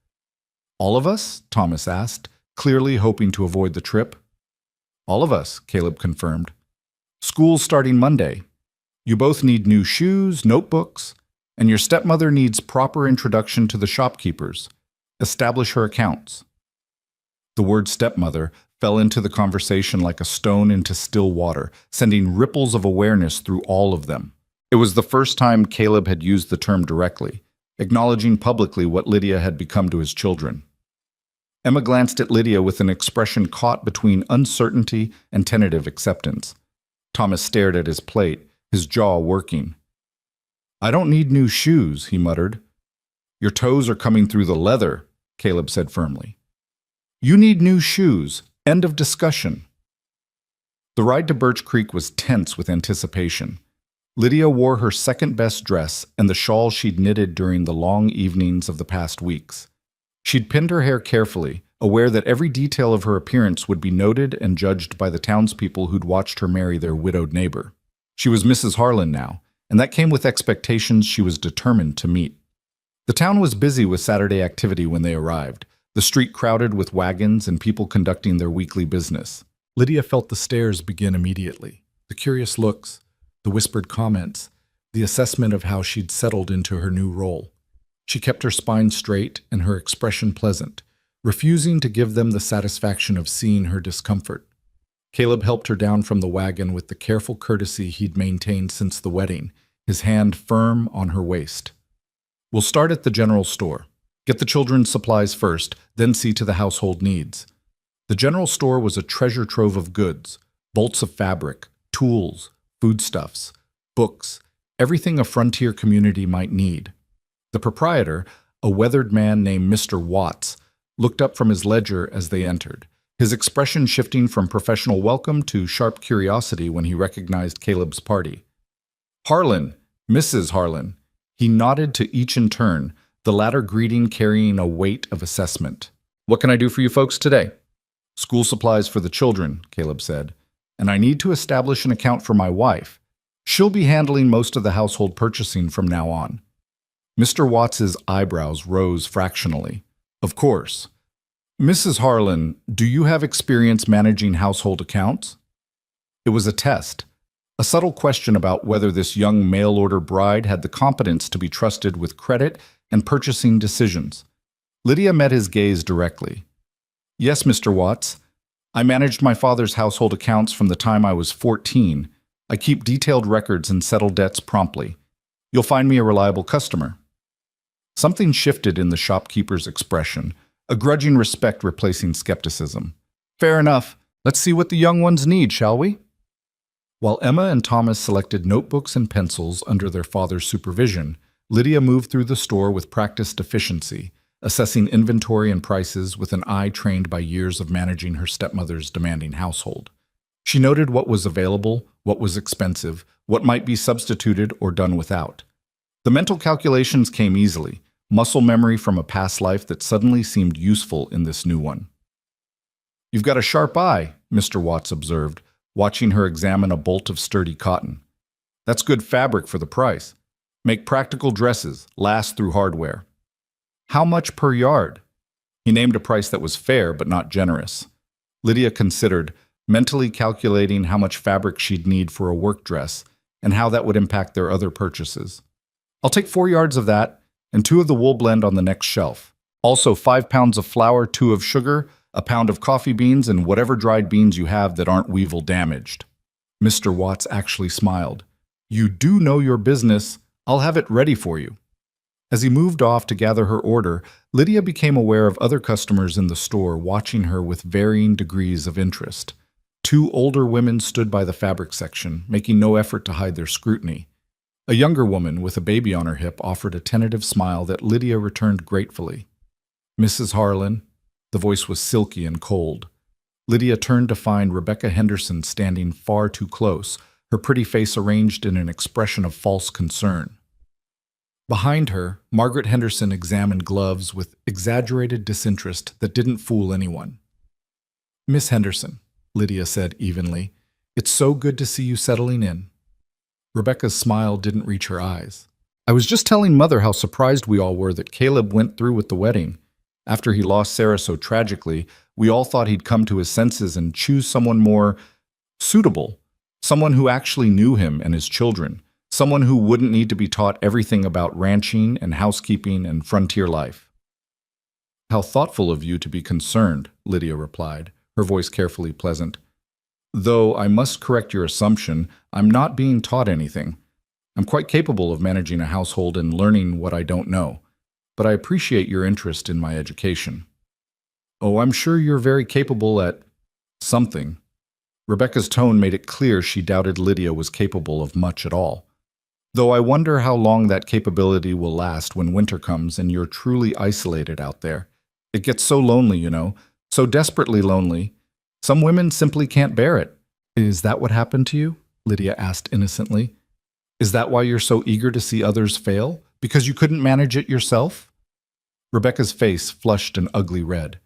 "All of us?" Thomas asked, clearly hoping to avoid the trip. "All of us," Caleb confirmed. "School's starting Monday. You both need new shoes, notebooks, and your stepmother needs proper introduction to the shopkeepers. Establish her accounts." The word stepmother fell into the conversation like a stone into still water, sending ripples of awareness through all of them. It was the first time Caleb had used the term directly, acknowledging publicly what Lydia had become to his children. Emma glanced at Lydia with an expression caught between uncertainty and tentative acceptance. Thomas stared at his plate, his jaw working. "I don't need new shoes," he muttered. "Your toes are coming through the leather," Caleb said firmly. "You need new shoes. End of discussion." The ride to Birch Creek was tense with anticipation. Lydia wore her second-best dress and the shawl she'd knitted during the long evenings of the past weeks. She'd pinned her hair carefully, aware that every detail of her appearance would be noted and judged by the townspeople who'd watched her marry their widowed neighbor. She was Mrs. Harlan now, and that came with expectations she was determined to meet. The town was busy with Saturday activity when they arrived, the street crowded with wagons and people conducting their weekly business. Lydia felt the stares begin immediately, the curious looks, the whispered comments, the assessment of how she'd settled into her new role. She kept her spine straight and her expression pleasant, refusing to give them the satisfaction of seeing her discomfort. Caleb helped her down from the wagon with the careful courtesy he'd maintained since the wedding, his hand firm on her waist. "We'll start at the general store. Get the children's supplies first, then see to the household needs." The general store was a treasure trove of goods, bolts of fabric, tools, foodstuffs, books, everything a frontier community might need. The proprietor, a weathered man named Mr. Watts, looked up from his ledger as they entered, his expression shifting from professional welcome to sharp curiosity when he recognized Caleb's party. "Harlan, Mrs. Harlan." He nodded to each in turn, the latter greeting carrying a weight of assessment. "What can I do for you folks today?" "School supplies for the children," Caleb said, "and I need to establish an account for my wife. She'll be handling most of the household purchasing from now on." Mr. Watts's eyebrows rose fractionally. "Of course. Mrs. Harlan, do you have experience managing household accounts?" It was a test, a subtle question about whether this young mail-order bride had the competence to be trusted with credit and purchasing decisions. Lydia met his gaze directly. "Yes, Mr. Watts. I managed my father's household accounts from the time I was 14. I keep detailed records and settle debts promptly. You'll find me a reliable customer." Something shifted in the shopkeeper's expression, a grudging respect replacing skepticism. "Fair enough. Let's see what the young ones need, shall we?" While Emma and Thomas selected notebooks and pencils under their father's supervision, Lydia moved through the store with practiced efficiency, assessing inventory and prices with an eye trained by years of managing her stepmother's demanding household. She noted what was available, what was expensive, what might be substituted or done without. The mental calculations came easily, muscle memory from a past life that suddenly seemed useful in this new one. "You've got a sharp eye," Mr. Watts observed, watching her examine a bolt of sturdy cotton. "That's good fabric for the price. Make practical dresses, last through hardware." "How much per yard?" He named a price that was fair but not generous. Lydia considered, mentally calculating how much fabric she'd need for a work dress and how that would impact their other purchases. "I'll take 4 yards of that and 2 of the wool blend on the next shelf. Also 5 pounds of flour, 2 of sugar, a pound of coffee beans, and whatever dried beans you have that aren't weevil damaged." Mr. Watts actually smiled. "You do know your business. I'll have it ready for you." As he moved off to gather her order, Lydia became aware of other customers in the store watching her with varying degrees of interest. 2 older women stood by the fabric section, making no effort to hide their scrutiny. A younger woman with a baby on her hip offered a tentative smile that Lydia returned gratefully. "Mrs. Harlan." The voice was silky and cold. Lydia turned to find Rebecca Henderson standing far too close, her pretty face arranged in an expression of false concern. Behind her, Margaret Henderson examined gloves with exaggerated disinterest that didn't fool anyone. "Miss Henderson," Lydia said evenly, "it's so good to see you settling in." Rebecca's smile didn't reach her eyes. "I was just telling Mother how surprised we all were that Caleb went through with the wedding. After he lost Sarah so tragically, we all thought he'd come to his senses and choose someone more suitable, someone who actually knew him and his children, someone who wouldn't need to be taught everything about ranching and housekeeping and frontier life." "How thoughtful of you to be concerned," Lydia replied, her voice carefully pleasant. "Though I must correct your assumption, I'm not being taught anything. I'm quite capable of managing a household and learning what I don't know, but I appreciate your interest in my education." "Oh, I'm sure you're very capable at something." Rebecca's tone made it clear she doubted Lydia was capable of much at all. "Though I wonder how long that capability will last when winter comes and you're truly isolated out there. It gets so lonely, you know, so desperately lonely. Some women simply can't bear it." "Is that what happened to you?" Lydia asked innocently. "Is that why you're so eager to see others fail? Because you couldn't manage it yourself?" Rebecca's face flushed an ugly red.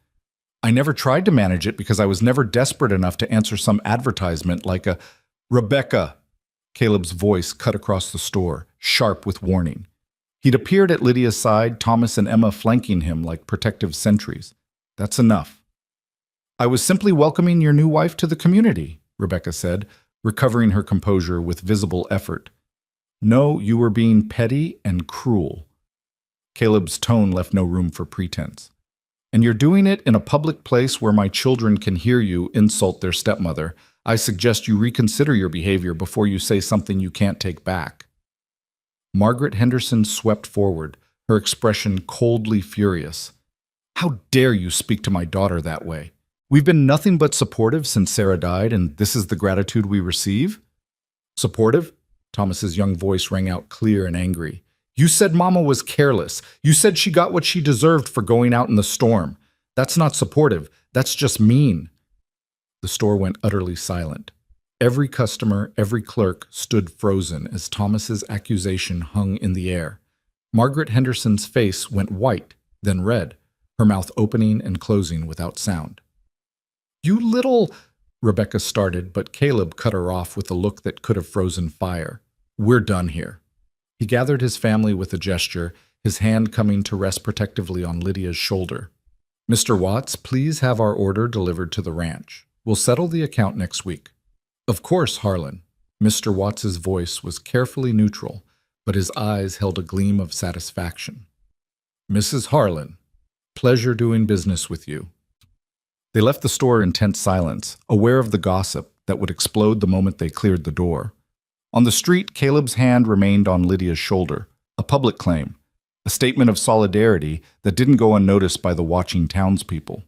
"I never tried to manage it because I was never desperate enough to answer some advertisement like a—" "Rebecca!" Caleb's voice cut across the store, sharp with warning. He'd appeared at Lydia's side, Thomas and Emma flanking him like protective sentries. "That's enough." "I was simply welcoming your new wife to the community," Rebecca said, recovering her composure with visible effort. No, you were being petty and cruel. Caleb's tone left no room for pretense. And you're doing it in a public place where my children can hear you insult their stepmother. I suggest you reconsider your behavior before you say something you can't take back. Margaret Henderson swept forward, her expression coldly furious. How dare you speak to my daughter that way? We've been nothing but supportive since Sarah died, and this is the gratitude we receive? Supportive? Thomas's young voice rang out clear and angry. You said Mama was careless. You said she got what she deserved for going out in the storm. That's not supportive. That's just mean. The store went utterly silent. Every customer, every clerk stood frozen as Thomas's accusation hung in the air. Margaret Henderson's face went white, then red, her mouth opening and closing without sound. You little... Rebecca started, but Caleb cut her off with a look that could have frozen fire. We're done here. He gathered his family with a gesture, his hand coming to rest protectively on Lydia's shoulder. Mr. Watts, please have our order delivered to the ranch. We'll settle the account next week. Of course, Harlan. Mr. Watts's voice was carefully neutral, but his eyes held a gleam of satisfaction. Mrs. Harlan, pleasure doing business with you. They left the store in tense silence, aware of the gossip that would explode the moment they cleared the door. On the street, Caleb's hand remained on Lydia's shoulder, a public claim, a statement of solidarity that didn't go unnoticed by the watching townspeople.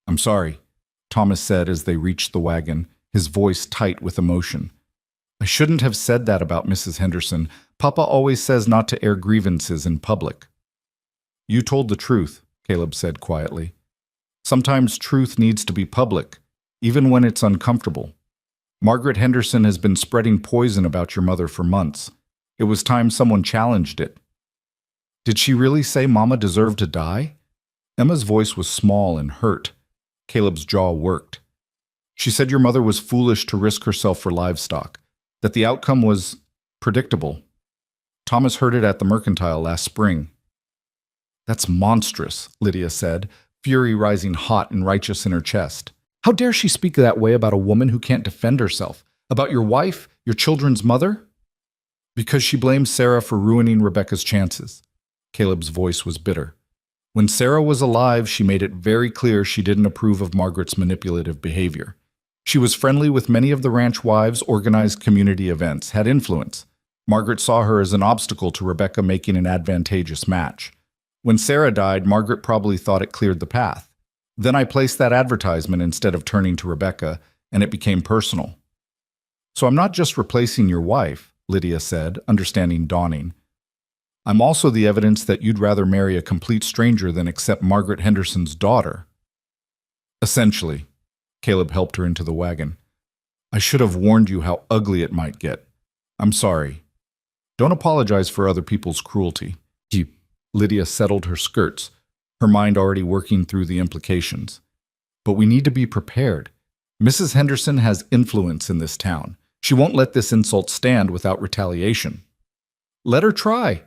I'm sorry, Thomas said as they reached the wagon, his voice tight with emotion. I shouldn't have said that about Mrs. Henderson. Papa always says not to air grievances in public. You told the truth, Caleb said quietly. Sometimes truth needs to be public, even when it's uncomfortable. Margaret Henderson has been spreading poison about your mother for months. It was time someone challenged it. Did she really say Mama deserved to die? Emma's voice was small and hurt. Caleb's jaw worked. She said your mother was foolish to risk herself for livestock, that the outcome was predictable. Thomas heard it at the mercantile last spring. That's monstrous, Lydia said, fury rising hot and righteous in her chest. How dare she speak that way about a woman who can't defend herself? About your wife, your children's mother? Because she blames Sarah for ruining Rebecca's chances. Caleb's voice was bitter. When Sarah was alive, she made it very clear she didn't approve of Margaret's manipulative behavior. She was friendly with many of the ranch wives, organized community events, had influence. Margaret saw her as an obstacle to Rebecca making an advantageous match. When Sarah died, Margaret probably thought it cleared the path. Then I placed that advertisement instead of turning to Rebecca, and it became personal. So I'm not just replacing your wife, Lydia said, understanding dawning. I'm also the evidence that you'd rather marry a complete stranger than accept Margaret Henderson's daughter. Essentially, Caleb helped her into the wagon. I should have warned you how ugly it might get. I'm sorry. Don't apologize for other people's cruelty. Lydia settled her skirts, her mind already working through the implications. But we need to be prepared. Mrs. Henderson has influence in this town. She won't let this insult stand without retaliation. Let her try.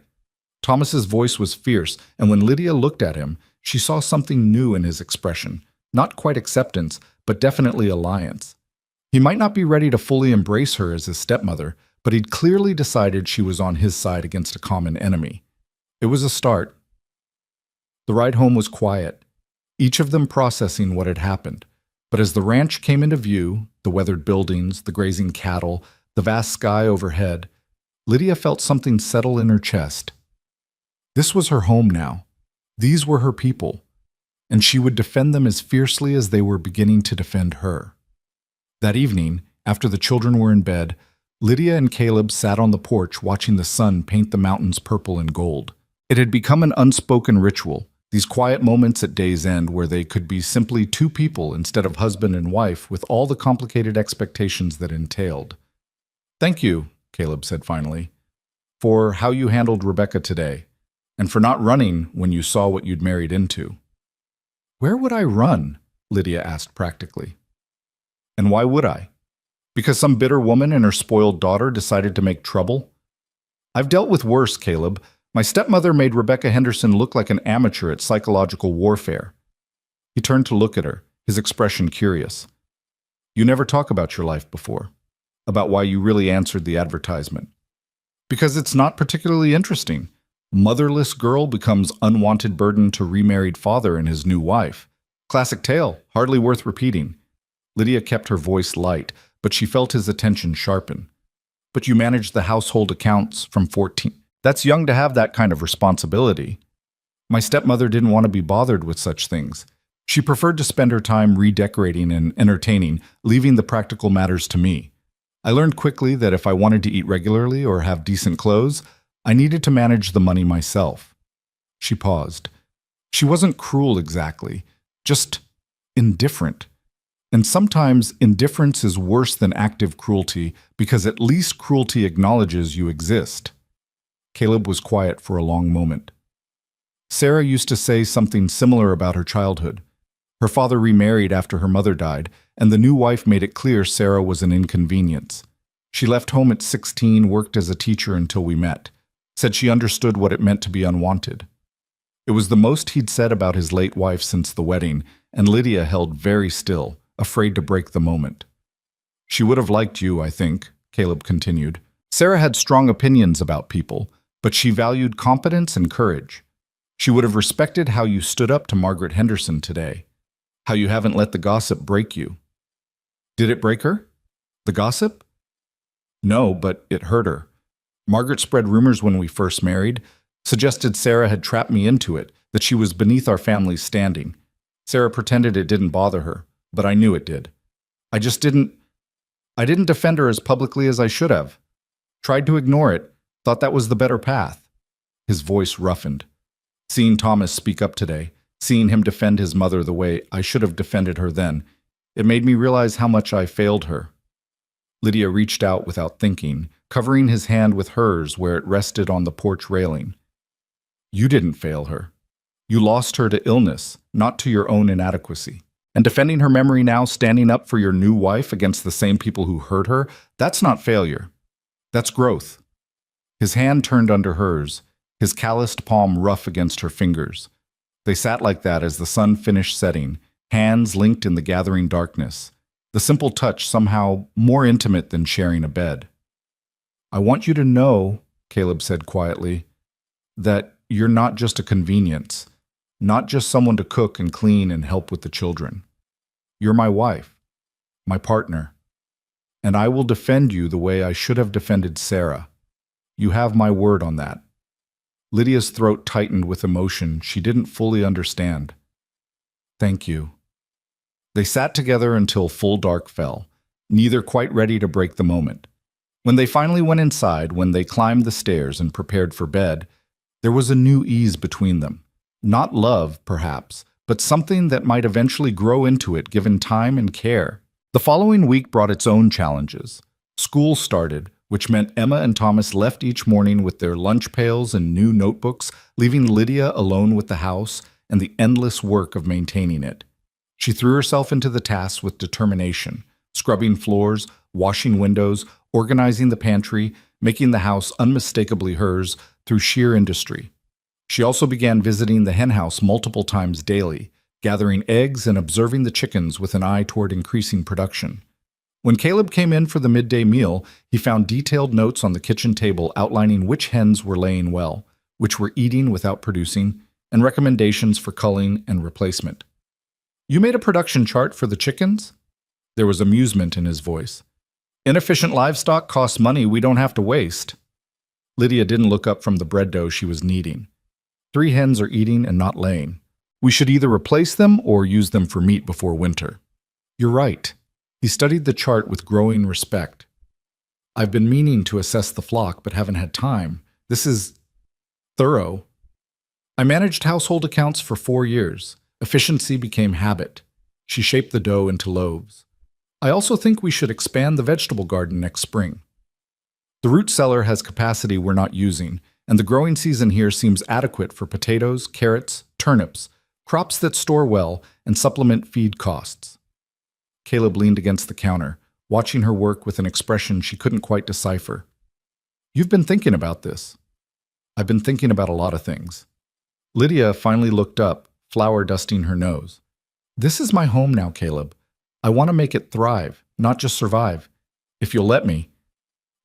Thomas's voice was fierce, and when Lydia looked at him, she saw something new in his expression. Not quite acceptance, but definitely alliance. He might not be ready to fully embrace her as his stepmother, but he'd clearly decided she was on his side against a common enemy. It was a start. The ride home was quiet, each of them processing what had happened. But as the ranch came into view, the weathered buildings, the grazing cattle, the vast sky overhead, Lydia felt something settle in her chest. This was her home now. These were her people, and she would defend them as fiercely as they were beginning to defend her. That evening, after the children were in bed, Lydia and Caleb sat on the porch watching the sun paint the mountains purple and gold. It had become an unspoken ritual, these quiet moments at day's end where they could be simply two people instead of husband and wife with all the complicated expectations that entailed. Thank you, Caleb said finally, for how you handled Rebecca today, and for not running when you saw what you'd married into. Where would I run? Lydia asked practically. And why would I? Because some bitter woman and her spoiled daughter decided to make trouble? I've dealt with worse, Caleb. My stepmother made Rebecca Henderson look like an amateur at psychological warfare. He turned to look at her, his expression curious. You never talk about your life before, about why you really answered the advertisement. Because it's not particularly interesting. Motherless girl becomes unwanted burden to remarried father and his new wife. Classic tale, hardly worth repeating. Lydia kept her voice light, but she felt his attention sharpen. But you managed the household accounts from 14. That's young to have that kind of responsibility. My stepmother didn't want to be bothered with such things. She preferred to spend her time redecorating and entertaining, leaving the practical matters to me. I learned quickly that if I wanted to eat regularly or have decent clothes, I needed to manage the money myself. She paused. She wasn't cruel exactly, just indifferent. And sometimes indifference is worse than active cruelty because at least cruelty acknowledges you exist. Caleb was quiet for a long moment. Sarah used to say something similar about her childhood. Her father remarried after her mother died, and the new wife made it clear Sarah was an inconvenience. She left home at 16, worked as a teacher until we met. Said she understood what it meant to be unwanted. It was the most he'd said about his late wife since the wedding, and Lydia held very still, afraid to break the moment. She would have liked you, I think, Caleb continued. Sarah had strong opinions about people, but she valued competence and courage. She would have respected how you stood up to Margaret Henderson today, how you haven't let the gossip break you. Did it break her? The gossip? No, but it hurt her. Margaret spread rumors when we first married, suggested Sarah had trapped me into it, that she was beneath our family's standing. Sarah pretended it didn't bother her, but I knew it did. I didn't defend her as publicly as I should have. Tried to ignore it, thought that was the better path. His voice roughened. Seeing Thomas speak up today, seeing him defend his mother the way I should have defended her then, it made me realize how much I failed her. Lydia reached out without thinking, covering his hand with hers where it rested on the porch railing. You didn't fail her. You lost her to illness, not to your own inadequacy. And defending her memory now, standing up for your new wife against the same people who hurt her, that's not failure. That's growth. His hand turned under hers, his calloused palm rough against her fingers. They sat like that as the sun finished setting, hands linked in the gathering darkness, the simple touch somehow more intimate than sharing a bed. I want you to know, Caleb said quietly, that you're not just a convenience, not just someone to cook and clean and help with the children. You're my wife, my partner, and I will defend you the way I should have defended Sarah. You have my word on that. Lydia's throat tightened with emotion she didn't fully understand. Thank you. They sat together until full dark fell, neither quite ready to break the moment. When they finally went inside, when they climbed the stairs and prepared for bed, there was a new ease between them. Not love, perhaps, but something that might eventually grow into it given time and care. The following week brought its own challenges. School started, which meant Emma and Thomas left each morning with their lunch pails and new notebooks, leaving Lydia alone with the house and the endless work of maintaining it. She threw herself into the tasks with determination, scrubbing floors, washing windows, organizing the pantry, making the house unmistakably hers through sheer industry. She also began visiting the henhouse multiple times daily, gathering eggs and observing the chickens with an eye toward increasing production. When Caleb came in for the midday meal, he found detailed notes on the kitchen table outlining which hens were laying well, which were eating without producing, and recommendations for culling and replacement. You made a production chart for the chickens? There was amusement in his voice. Inefficient livestock costs money we don't have to waste. Lydia didn't look up from the bread dough she was kneading. 3 hens are eating and not laying. We should either replace them or use them for meat before winter. You're right. He studied the chart with growing respect. I've been meaning to assess the flock, but haven't had time. This is thorough. I managed household accounts for 4 years. Efficiency became habit. She shaped the dough into loaves. I also think we should expand the vegetable garden next spring. The root cellar has capacity we're not using, and the growing season here seems adequate for potatoes, carrots, turnips, crops that store well and supplement feed costs. Caleb leaned against the counter, watching her work with an expression she couldn't quite decipher. You've been thinking about this. I've been thinking about a lot of things. Lydia finally looked up, flour dusting her nose. This is my home now, Caleb. I want to make it thrive, not just survive. If you'll let me.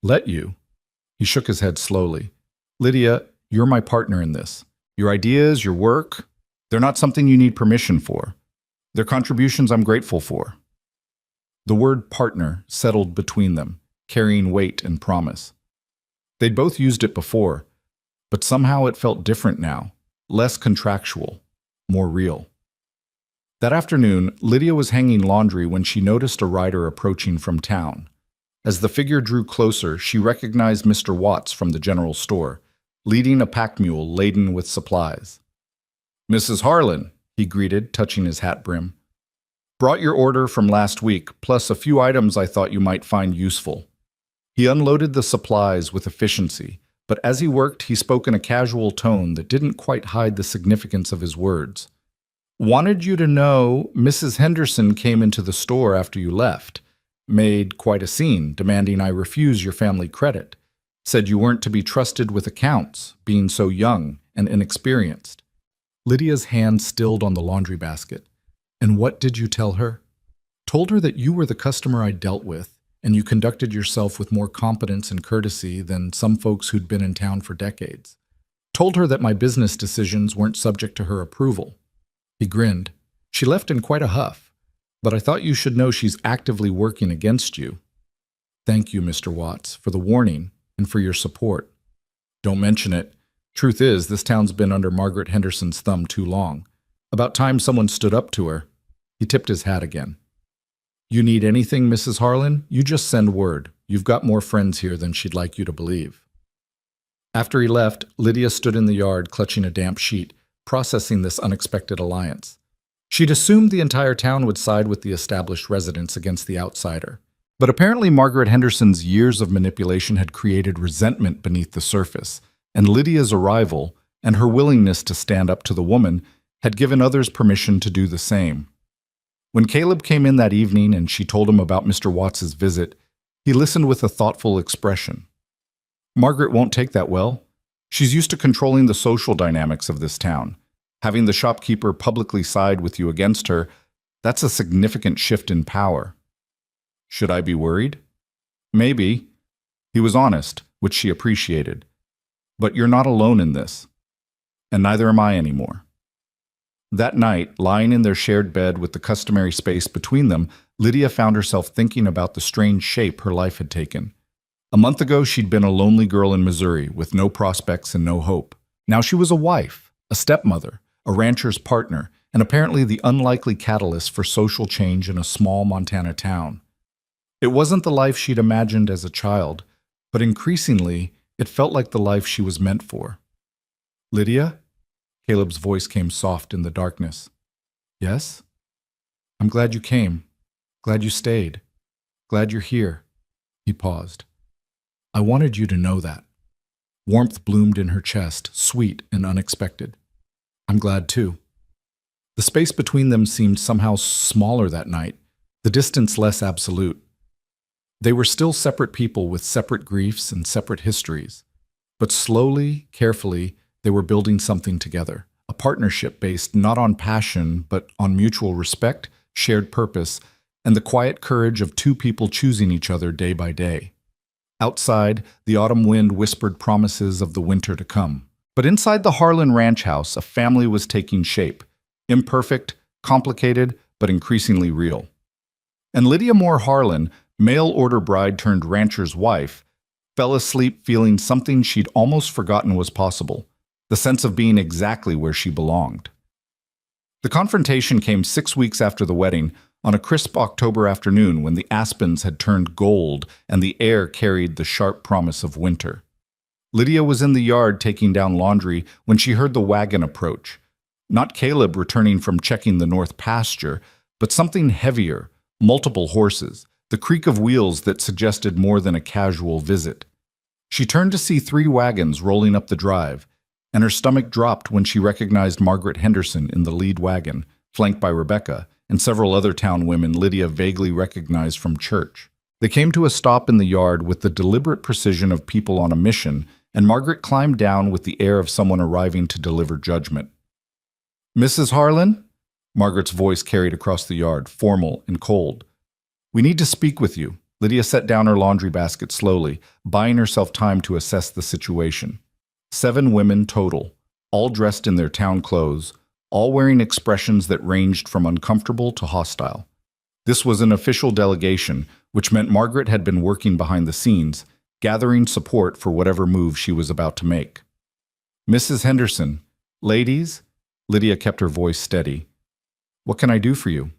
Let you? He shook his head slowly. Lydia, you're my partner in this. Your ideas, your work, they're not something you need permission for. They're contributions I'm grateful for. The word partner settled between them, carrying weight and promise. They'd both used it before, but somehow it felt different now, less contractual, more real. That afternoon, Lydia was hanging laundry when she noticed a rider approaching from town. As the figure drew closer, she recognized Mr. Watts from the general store, leading a pack mule laden with supplies. "Mrs. Harlan," he greeted, touching his hat brim. "Brought your order from last week, plus a few items I thought you might find useful." He unloaded the supplies with efficiency, but as he worked, he spoke in a casual tone that didn't quite hide the significance of his words. "Wanted you to know Mrs. Henderson came into the store after you left. Made quite a scene, demanding I refuse your family credit. Said you weren't to be trusted with accounts, being so young and inexperienced." Lydia's hand stilled on the laundry basket. "And what did you tell her?" "Told her that you were the customer I dealt with, and you conducted yourself with more competence and courtesy than some folks who'd been in town for decades. Told her that my business decisions weren't subject to her approval." He grinned. "She left in quite a huff, but I thought you should know she's actively working against you." "Thank you, Mr. Watts, for the warning and for your support." "Don't mention it. Truth is, this town's been under Margaret Henderson's thumb too long. About time someone stood up to her." He tipped his hat again. "You need anything, Mrs. Harlan? You just send word. You've got more friends here than she'd like you to believe." After he left, Lydia stood in the yard clutching a damp sheet, processing this unexpected alliance. She'd assumed the entire town would side with the established residents against the outsider. But apparently Margaret Henderson's years of manipulation had created resentment beneath the surface, and Lydia's arrival, and her willingness to stand up to the woman, had given others permission to do the same. When Caleb came in that evening and she told him about Mr. Watts's visit, he listened with a thoughtful expression. "Margaret won't take that well. She's used to controlling the social dynamics of this town. Having the shopkeeper publicly side with you against her, that's a significant shift in power." "Should I be worried?" "Maybe." He was honest, which she appreciated. "But you're not alone in this. And neither am I anymore." That night, lying in their shared bed with the customary space between them, Lydia found herself thinking about the strange shape her life had taken. A month ago, she'd been a lonely girl in Missouri with no prospects and no hope. Now she was a wife, a stepmother, a rancher's partner, and apparently the unlikely catalyst for social change in a small Montana town. It wasn't the life she'd imagined as a child, but increasingly, it felt like the life she was meant for. "Lydia?" Caleb's voice came soft in the darkness. "Yes?" "I'm glad you came. Glad you stayed. Glad you're here." He paused. "I wanted you to know that." Warmth bloomed in her chest, sweet and unexpected. "I'm glad too." The space between them seemed somehow smaller that night, the distance less absolute. They were still separate people with separate griefs and separate histories. But slowly, carefully, they were building something together, a partnership based not on passion, but on mutual respect, shared purpose, and the quiet courage of two people choosing each other day by day. Outside, the autumn wind whispered promises of the winter to come. But inside the Harlan ranch house, a family was taking shape, imperfect, complicated, but increasingly real. And Lydia Moore Harlan, mail-order bride turned rancher's wife, fell asleep feeling something she'd almost forgotten was possible, the sense of being exactly where she belonged. The confrontation came 6 weeks after the wedding, on a crisp October afternoon when the aspens had turned gold and the air carried the sharp promise of winter. Lydia was in the yard taking down laundry when she heard the wagon approach. Not Caleb returning from checking the north pasture, but something heavier, multiple horses, the creak of wheels that suggested more than a casual visit. She turned to see 3 wagons rolling up the drive, and her stomach dropped when she recognized Margaret Henderson in the lead wagon, flanked by Rebecca, and several other town women Lydia vaguely recognized from church. They came to a stop in the yard with the deliberate precision of people on a mission, and Margaret climbed down with the air of someone arriving to deliver judgment. "Mrs. Harlan?" Margaret's voice carried across the yard, formal and cold. "We need to speak with you. Lydia set down her laundry basket slowly, buying herself time to assess the situation. 7 women total, all dressed in their town clothes, all wearing expressions that ranged from uncomfortable to hostile. This was an official delegation, which meant Margaret had been working behind the scenes, gathering support for whatever move she was about to make. "Mrs. Henderson, ladies," Lydia kept her voice steady. "What can I do for you?"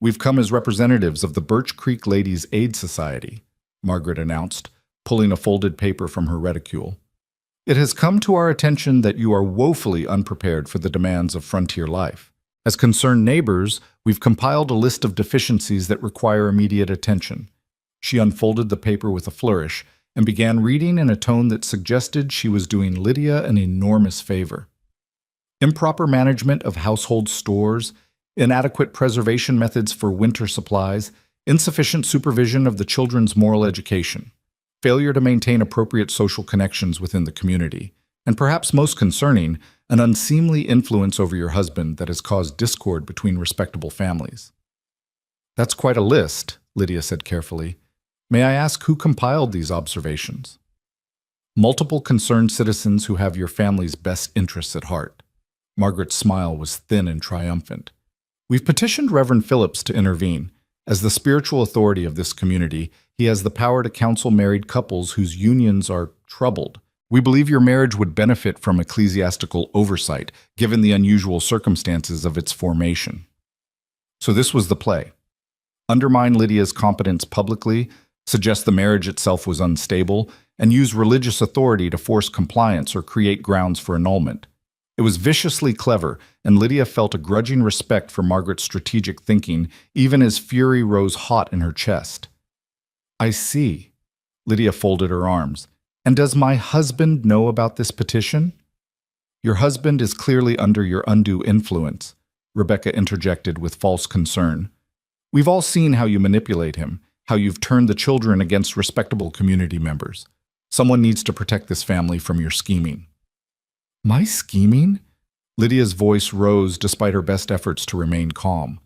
"We've come as representatives of the Birch Creek Ladies' Aid Society," Margaret announced, pulling a folded paper from her reticule. "It has come to our attention that you are woefully unprepared for the demands of frontier life. As concerned neighbors, we've compiled a list of deficiencies that require immediate attention." She unfolded the paper with a flourish and began reading in a tone that suggested she was doing Lydia an enormous favor. "Improper management of household stores, inadequate preservation methods for winter supplies, insufficient supervision of the children's moral education, failure to maintain appropriate social connections within the community, and perhaps most concerning, an unseemly influence over your husband that has caused discord between respectable families." "That's quite a list," Lydia said carefully. "May I ask who compiled these observations?" "Multiple concerned citizens who have your family's best interests at heart." Margaret's smile was thin and triumphant. "We've petitioned Reverend Phillips to intervene. As the spiritual authority of this community, he has the power to counsel married couples whose unions are troubled. We believe your marriage would benefit from ecclesiastical oversight, given the unusual circumstances of its formation." So this was the play. Undermine Lydia's competence publicly, suggest the marriage itself was unstable, and use religious authority to force compliance or create grounds for annulment. It was viciously clever, and Lydia felt a grudging respect for Margaret's strategic thinking, even as fury rose hot in her chest. "I see." Lydia folded her arms. "And does my husband know about this petition?" "Your husband is clearly under your undue influence," Rebecca interjected with false concern. "We've all seen how you manipulate him, how you've turned the children against respectable community members. Someone needs to protect this family from your scheming." "My scheming?" Lydia's voice rose despite her best efforts to remain calm.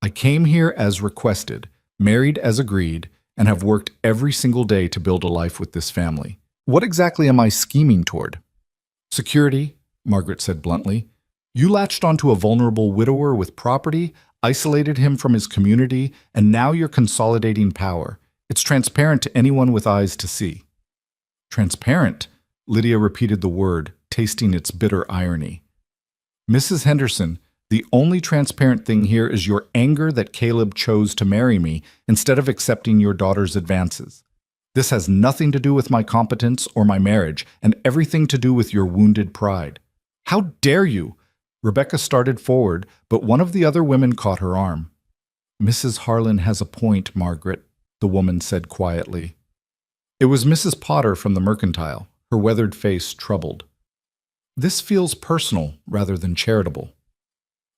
"I came here as requested, married as agreed, and have worked every single day to build a life with this family. What exactly am I scheming toward?" "Security," Margaret said bluntly. "You latched onto a vulnerable widower with property, isolated him from his community, and now you're consolidating power. It's transparent to anyone with eyes to see." "Transparent?" Lydia repeated the word, tasting its bitter irony. "Mrs. Henderson, the only transparent thing here is your anger that Caleb chose to marry me instead of accepting your daughter's advances. This has nothing to do with my competence or my marriage, and everything to do with your wounded pride." "How dare you?" Rebecca started forward, but one of the other women caught her arm. "Mrs. Harlan has a point, Margaret," the woman said quietly. It was Mrs. Potter from the Mercantile, her weathered face troubled. "This feels personal rather than charitable."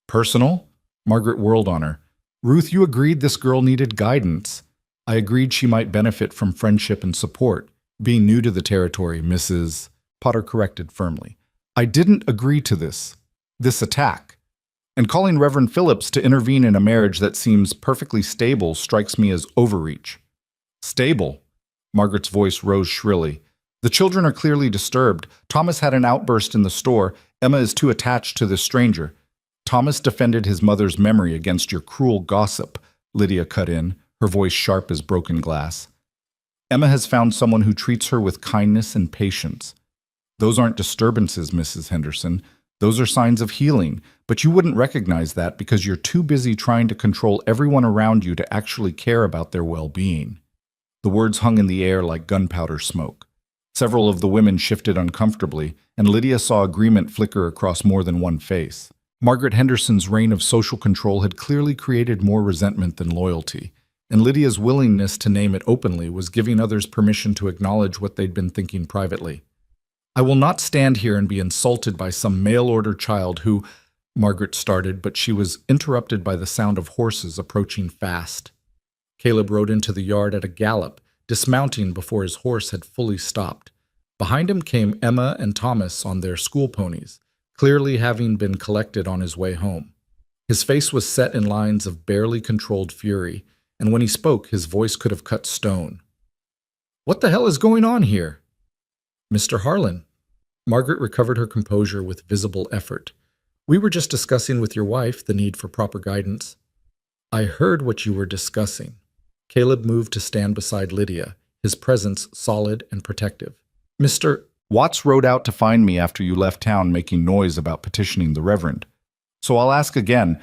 "Personal?" Margaret whirled on her. "Ruth, you agreed this girl needed guidance. I agreed she might benefit from friendship and support. Being new to the territory, Mrs. Potter corrected firmly. I didn't agree to this attack. And calling Reverend Phillips to intervene in a marriage that seems perfectly stable strikes me as overreach." "Stable?" Margaret's voice rose shrilly. "The children are clearly disturbed. Thomas had an outburst in the store. Emma is too attached to this stranger. Thomas defended his mother's memory against your cruel gossip," Lydia cut in, her voice sharp as broken glass. "Emma has found someone who treats her with kindness and patience. Those aren't disturbances, Mrs. Henderson. Those are signs of healing, but you wouldn't recognize that because you're too busy trying to control everyone around you to actually care about their well-being." The words hung in the air like gunpowder smoke. Several of the women shifted uncomfortably, and Lydia saw agreement flicker across more than one face. Margaret Henderson's reign of social control had clearly created more resentment than loyalty, and Lydia's willingness to name it openly was giving others permission to acknowledge what they'd been thinking privately. "I will not stand here and be insulted by some mail-order child who—" Margaret started, but she was interrupted by the sound of horses approaching fast. Caleb rode into the yard at a gallop, dismounting before his horse had fully stopped. Behind him came Emma and Thomas on their school ponies, clearly having been collected on his way home. His face was set in lines of barely controlled fury, and when he spoke, his voice could have cut stone. "What the hell is going on here?" "Mr. Harlan." Margaret recovered her composure with visible effort. "We were just discussing with your wife the need for proper guidance." "I heard what you were discussing." Caleb moved to stand beside Lydia, his presence solid and protective. "Mr. Watts rode out to find me after you left town making noise about petitioning the Reverend. So I'll ask again,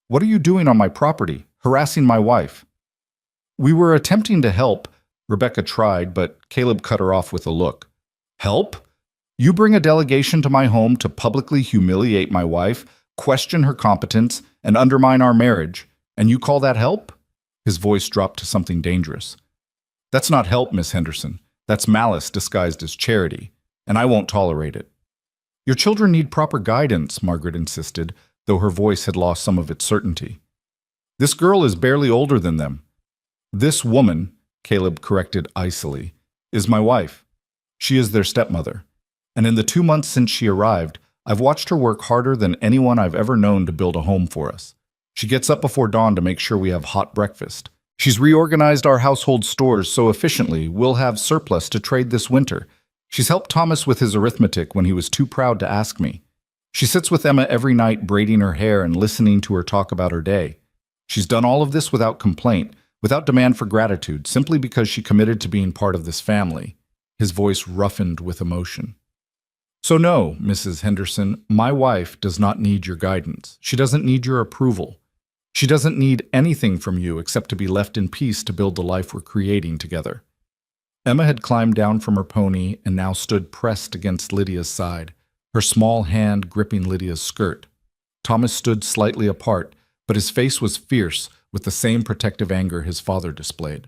what are you doing on my property, harassing my wife?" "We were attempting to help," Rebecca tried, but Caleb cut her off with a look. "Help? You bring a delegation to my home to publicly humiliate my wife, question her competence, and undermine our marriage, and you call that help?" His voice dropped to something dangerous. "That's not help, Miss Henderson. That's malice disguised as charity, and I won't tolerate it." "Your children need proper guidance," Margaret insisted, though her voice had lost some of its certainty. "This girl is barely older than them. This woman," Caleb corrected icily, "is my wife. She is their stepmother. And in the 2 months since she arrived, I've watched her work harder than anyone I've ever known to build a home for us. She gets up before dawn to make sure we have hot breakfast. She's reorganized our household stores so efficiently we'll have surplus to trade this winter. She's helped Thomas with his arithmetic when he was too proud to ask me. She sits with Emma every night braiding her hair and listening to her talk about her day. She's done all of this without complaint, without demand for gratitude, simply because she committed to being part of this family." His voice roughened with emotion. "So no, Mrs. Henderson, my wife does not need your guidance. She doesn't need your approval. She doesn't need anything from you except to be left in peace to build the life we're creating together." Emma had climbed down from her pony and now stood pressed against Lydia's side, her small hand gripping Lydia's skirt. Thomas stood slightly apart, but his face was fierce with the same protective anger his father displayed.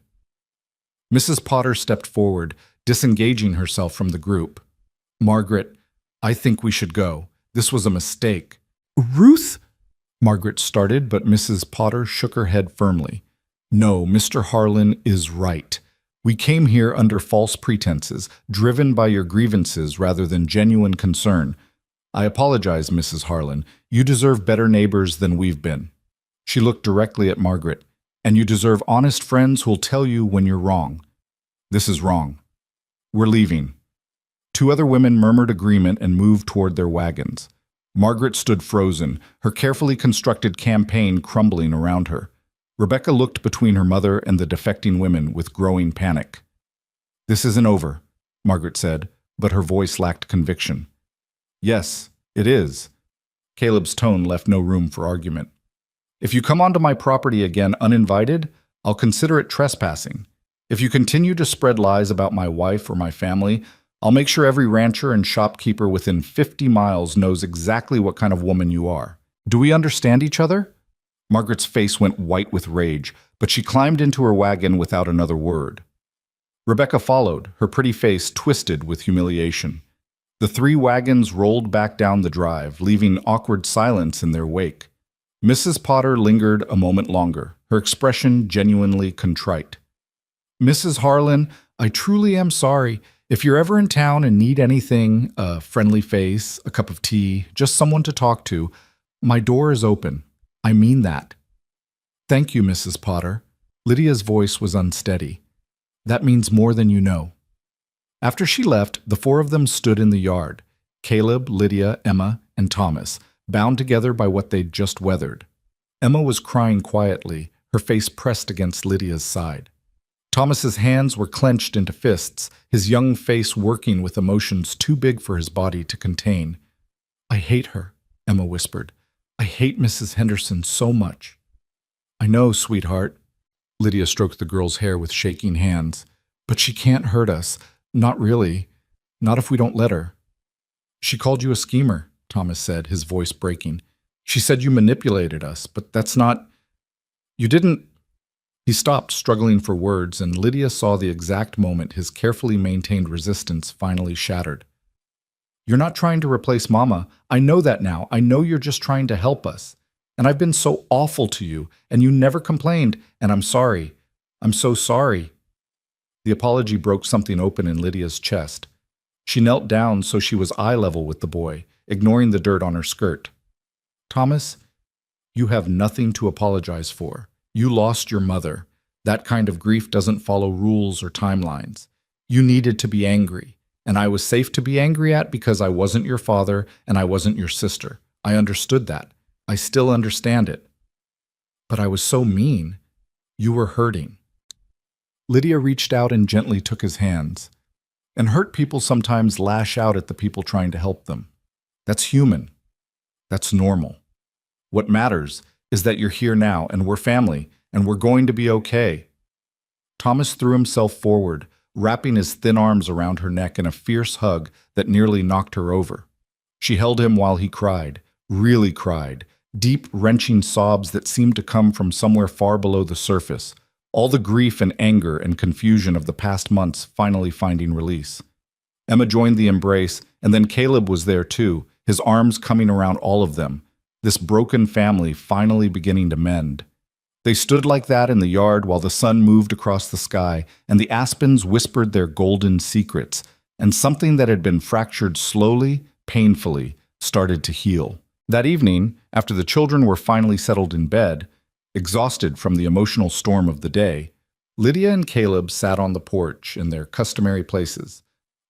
Mrs. Potter stepped forward, disengaging herself from the group. "Margaret, I think we should go. This was a mistake." "Ruth?" Margaret started, but Mrs. Potter shook her head firmly. "No, Mr. Harlan is right. We came here under false pretenses, driven by your grievances rather than genuine concern. I apologize, Mrs. Harlan. You deserve better neighbors than we've been." She looked directly at Margaret. "And you deserve honest friends who'll tell you when you're wrong. This is wrong. We're leaving." 2 other women murmured agreement and moved toward their wagons. Margaret stood frozen, her carefully constructed campaign crumbling around her. Rebecca looked between her mother and the defecting women with growing panic. "This isn't over," Margaret said, but her voice lacked conviction. "Yes, it is." Caleb's tone left no room for argument. "If you come onto my property again uninvited, I'll consider it trespassing. If you continue to spread lies about my wife or my family, I'll make sure every rancher and shopkeeper within 50 miles knows exactly what kind of woman you are. Do we understand each other?" Margaret's face went white with rage, but she climbed into her wagon without another word. Rebecca followed, her pretty face twisted with humiliation. The 3 wagons rolled back down the drive, leaving awkward silence in their wake. Mrs. Potter lingered a moment longer, her expression genuinely contrite. "Mrs. Harlan, I truly am sorry. If you're ever in town and need anything, a friendly face, a cup of tea, just someone to talk to, my door is open. I mean that." "Thank you, Mrs. Potter." Lydia's voice was unsteady. "That means more than you know." After she left, the 4 of them stood in the yard, Caleb, Lydia, Emma, and Thomas, bound together by what they'd just weathered. Emma was crying quietly, her face pressed against Lydia's side. Thomas's hands were clenched into fists, his young face working with emotions too big for his body to contain. "I hate her," Emma whispered. "I hate Mrs. Henderson so much." "I know, sweetheart." Lydia stroked the girl's hair with shaking hands. "But she can't hurt us. Not really. Not if we don't let her." "She called you a schemer," Thomas said, his voice breaking. "She said you manipulated us, but that's not... You didn't..." He stopped, struggling for words, and Lydia saw the exact moment his carefully maintained resistance finally shattered. "You're not trying to replace Mama. I know that now. I know you're just trying to help us. And I've been so awful to you, and you never complained, and I'm sorry. I'm so sorry." The apology broke something open in Lydia's chest. She knelt down so she was eye level with the boy, ignoring the dirt on her skirt. "Thomas, you have nothing to apologize for. You lost your mother. That kind of grief doesn't follow rules or timelines. You needed to be angry, and I was safe to be angry at because I wasn't your father and I wasn't your sister. I understood that. I still understand it. But I was so mean. You were hurting. Lydia reached out and gently took his hands. And hurt people sometimes lash out at the people trying to help them. That's human. That's normal. What matters is that you're here now, and we're family, and we're going to be okay. Thomas threw himself forward, wrapping his thin arms around her neck in a fierce hug that nearly knocked her over. She held him while he cried, really cried, deep, wrenching sobs that seemed to come from somewhere far below the surface, all the grief and anger and confusion of the past months finally finding release. Emma joined the embrace, and then Caleb was there too, his arms coming around all of them, this broken family finally beginning to mend. They stood like that in the yard while the sun moved across the sky and the aspens whispered their golden secrets, and something that had been fractured slowly, painfully, started to heal. That evening, after the children were finally settled in bed, exhausted from the emotional storm of the day, Lydia and Caleb sat on the porch in their customary places,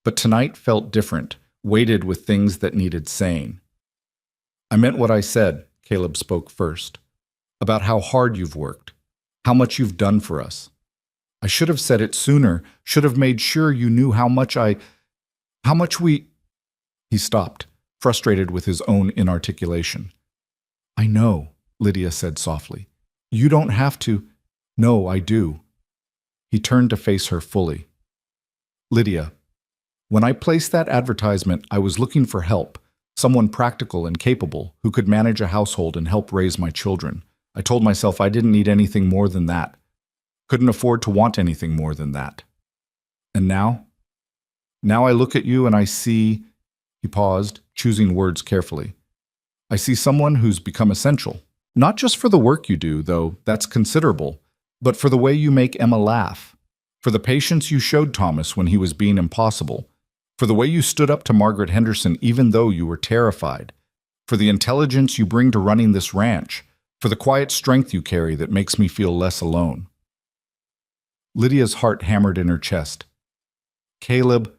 but tonight felt different, weighted with things that needed saying. I meant what I said, Caleb spoke first, about how hard you've worked, how much you've done for us. I should have said it sooner, should have made sure you knew how much we... He stopped, frustrated with his own inarticulation. I know, Lydia said softly. You don't have to. No, I do. He turned to face her fully. Lydia, when I placed that advertisement, I was looking for help, someone practical and capable who could manage a household and help raise my children. I told myself I didn't need anything more than that. Couldn't afford to want anything more than that. And now? Now I look at you and I see... He paused, choosing words carefully. I see someone who's become essential. Not just for the work you do, though that's considerable, but for the way you make Emma laugh, for the patience you showed Thomas when he was being impossible, for the way you stood up to Margaret Henderson even though you were terrified, for the intelligence you bring to running this ranch, for the quiet strength you carry that makes me feel less alone. Lydia's heart hammered in her chest. Caleb,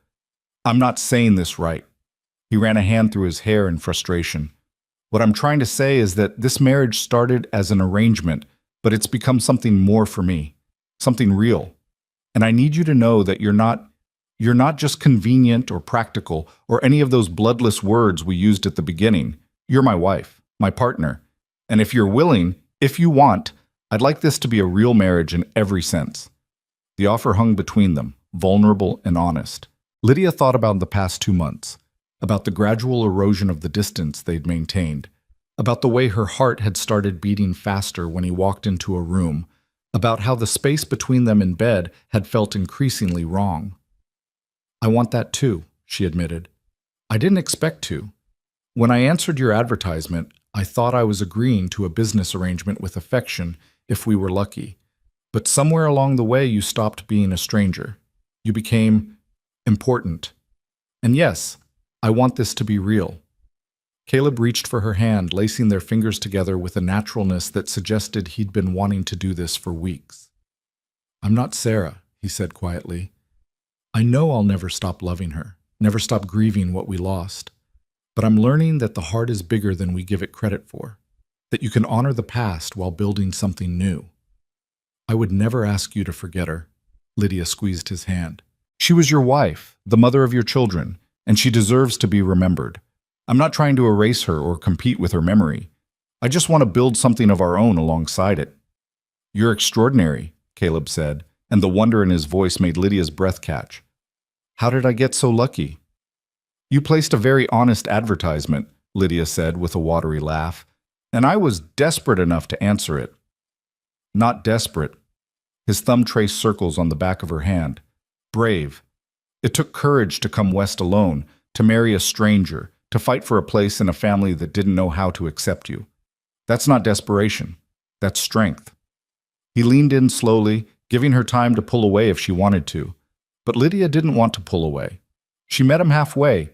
I'm not saying this right. He ran a hand through his hair in frustration. What I'm trying to say is that this marriage started as an arrangement, but it's become something more for me, something real. And I need you to know that you're not just convenient or practical or any of those bloodless words we used at the beginning. You're my wife, my partner. And if you're willing, if you want, I'd like this to be a real marriage in every sense. The offer hung between them, vulnerable and honest. Lydia thought about the past 2 months, about the gradual erosion of the distance they'd maintained, about the way her heart had started beating faster when he walked into a room, about how the space between them in bed had felt increasingly wrong. I want that too, she admitted. I didn't expect to. When I answered your advertisement, I thought I was agreeing to a business arrangement with affection if we were lucky. But somewhere along the way you stopped being a stranger. You became important. And yes, I want this to be real. Caleb reached for her hand, lacing their fingers together with a naturalness that suggested he'd been wanting to do this for weeks. I'm not Sarah, he said quietly. I know I'll never stop loving her, never stop grieving what we lost. But I'm learning that the heart is bigger than we give it credit for, that you can honor the past while building something new. I would never ask you to forget her. Lydia squeezed his hand. She was your wife, the mother of your children, and she deserves to be remembered. I'm not trying to erase her or compete with her memory. I just want to build something of our own alongside it. You're extraordinary, Caleb said, and the wonder in his voice made Lydia's breath catch. How did I get so lucky? You placed a very honest advertisement, Lydia said with a watery laugh, and I was desperate enough to answer it. Not desperate. His thumb traced circles on the back of her hand. Brave. It took courage to come west alone, to marry a stranger, to fight for a place in a family that didn't know how to accept you. That's not desperation. That's strength. He leaned in slowly, giving her time to pull away if she wanted to. But Lydia didn't want to pull away. She met him halfway,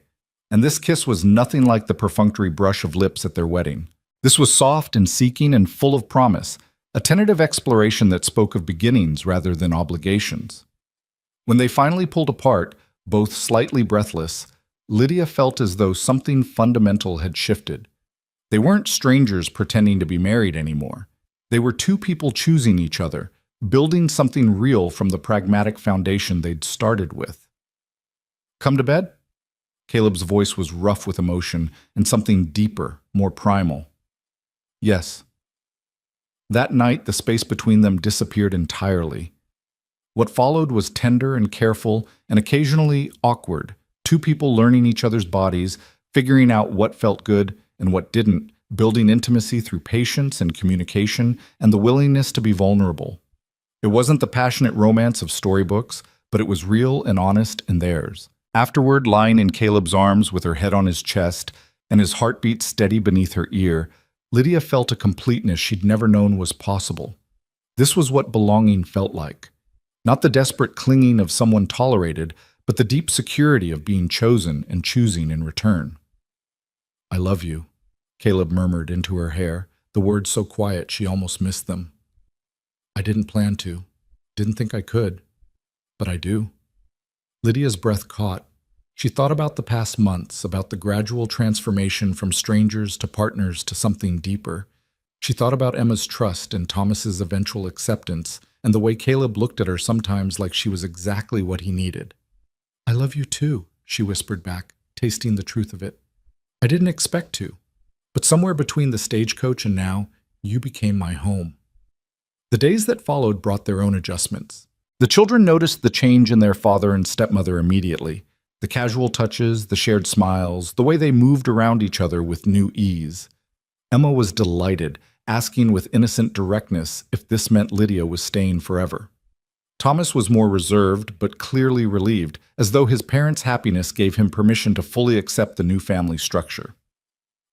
and this kiss was nothing like the perfunctory brush of lips at their wedding. This was soft and seeking and full of promise, a tentative exploration that spoke of beginnings rather than obligations. When they finally pulled apart, both slightly breathless, Lydia felt as though something fundamental had shifted. They weren't strangers pretending to be married anymore. They were two people choosing each other, building something real from the pragmatic foundation they'd started with. "Come to bed?" Caleb's voice was rough with emotion and something deeper, more primal. "Yes." That night, the space between them disappeared entirely. What followed was tender and careful and occasionally awkward, two people learning each other's bodies, figuring out what felt good and what didn't, building intimacy through patience and communication and the willingness to be vulnerable. It wasn't the passionate romance of storybooks, but it was real and honest in theirs. Afterward, lying in Caleb's arms with her head on his chest and his heartbeat steady beneath her ear, Lydia felt a completeness she'd never known was possible. This was what belonging felt like. Not the desperate clinging of someone tolerated, but the deep security of being chosen and choosing in return. "I love you," Caleb murmured into her hair, the words so quiet she almost missed them. "I didn't plan to. Didn't think I could. But I do." Lydia's breath caught. She thought about the past months, about the gradual transformation from strangers to partners to something deeper. She thought about Emma's trust and Thomas's eventual acceptance, and the way Caleb looked at her sometimes like she was exactly what he needed. "I love you too," she whispered back, tasting the truth of it. "I didn't expect to. But somewhere between the stagecoach and now, you became my home." The days that followed brought their own adjustments. The children noticed the change in their father and stepmother immediately. The casual touches, the shared smiles, the way they moved around each other with new ease. Emma was delighted, asking with innocent directness if this meant Lydia was staying forever. Thomas was more reserved, but clearly relieved, as though his parents' happiness gave him permission to fully accept the new family structure.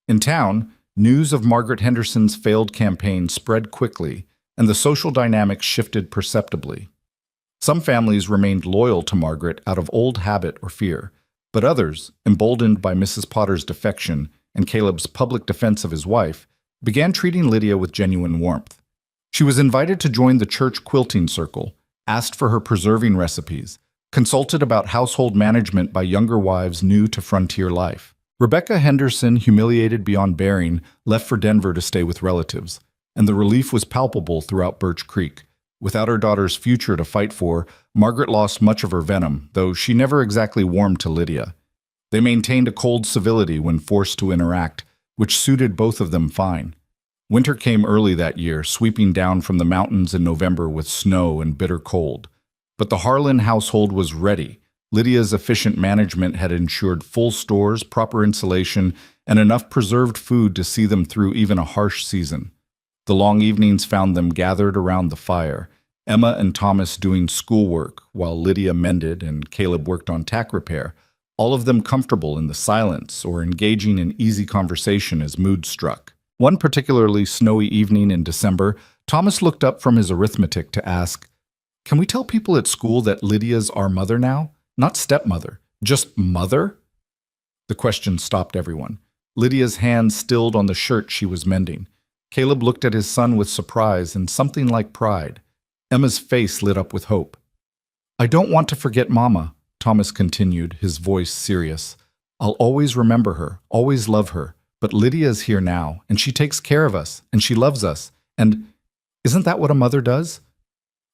In town, news of Margaret Henderson's failed campaign spread quickly, and the social dynamics shifted perceptibly. Some families remained loyal to Margaret out of old habit or fear, but others, emboldened by Mrs. Potter's defection and Caleb's public defense of his wife, began treating Lydia with genuine warmth. She was invited to join the church quilting circle, asked for her preserving recipes, consulted about household management by younger wives new to frontier life. Rebecca Henderson, humiliated beyond bearing, left for Denver to stay with relatives, and the relief was palpable throughout Birch Creek. Without her daughter's future to fight for, Margaret lost much of her venom, though she never exactly warmed to Lydia. They maintained a cold civility when forced to interact, which suited both of them fine. Winter came early that year, sweeping down from the mountains in November with snow and bitter cold. But the Harlan household was ready. Lydia's efficient management had ensured full stores, proper insulation, and enough preserved food to see them through even a harsh season. The long evenings found them gathered around the fire, Emma and Thomas doing schoolwork while Lydia mended and Caleb worked on tack repair, all of them comfortable in the silence or engaging in easy conversation as mood struck. One particularly snowy evening in December, Thomas looked up from his arithmetic to ask, "Can we tell people at school that Lydia's our mother now? Not stepmother, just mother?" The question stopped everyone. Lydia's hand stilled on the shirt she was mending. Caleb looked at his son with surprise and something like pride. Emma's face lit up with hope. "I don't want to forget Mama," Thomas continued, his voice serious. "I'll always remember her, always love her, but Lydia's here now, and she takes care of us, and she loves us, and isn't that what a mother does?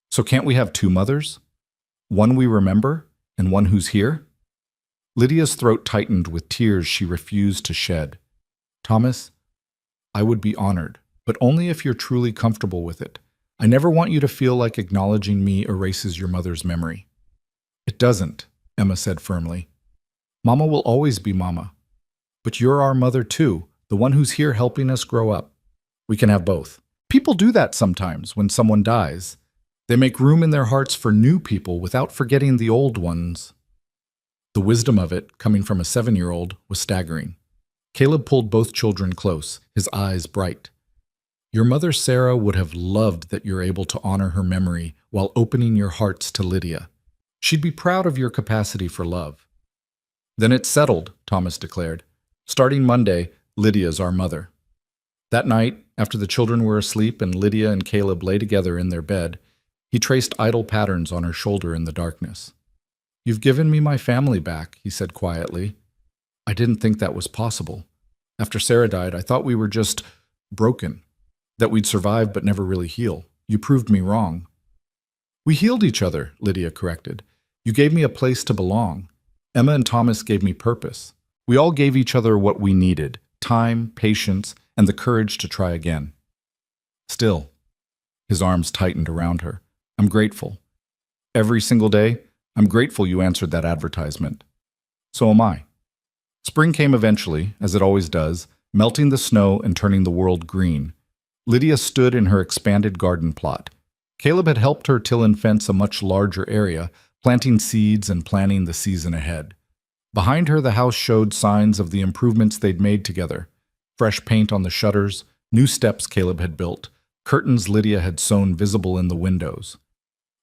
So can't we have two mothers? One we remember, and one who's here?" Lydia's throat tightened with tears she refused to shed. "Thomas, I would be honored, but only if you're truly comfortable with it. I never want you to feel like acknowledging me erases your mother's memory." "It doesn't," Emma said firmly. "Mama will always be Mama. But you're our mother too, the one who's here helping us grow up. We can have both." People do that sometimes when someone dies. They make room in their hearts for new people without forgetting the old ones. The wisdom of it, coming from a 7-year-old, was staggering. Caleb pulled both children close, his eyes bright. "Your mother Sarah would have loved that you're able to honor her memory while opening your hearts to Lydia. She'd be proud of your capacity for love." "Then it's settled," Thomas declared. "Starting Monday, Lydia's our mother." That night, after the children were asleep and Lydia and Caleb lay together in their bed, he traced idle patterns on her shoulder in the darkness. "You've given me my family back," he said quietly. "I didn't think that was possible. After Sarah died, I thought we were just broken, that we'd survive but never really heal. You proved me wrong." "We healed each other," Lydia corrected. "You gave me a place to belong. Emma and Thomas gave me purpose. We all gave each other what we needed: time, patience, and the courage to try again." "Still," his arms tightened around her, "I'm grateful. Every single day, I'm grateful you answered that advertisement." "So am I." Spring came eventually, as it always does, melting the snow and turning the world green. Lydia stood in her expanded garden plot. Caleb had helped her till and fence a much larger area, planting seeds and planning the season ahead. Behind her, the house showed signs of the improvements they'd made together. Fresh paint on the shutters, new steps Caleb had built, curtains Lydia had sewn visible in the windows.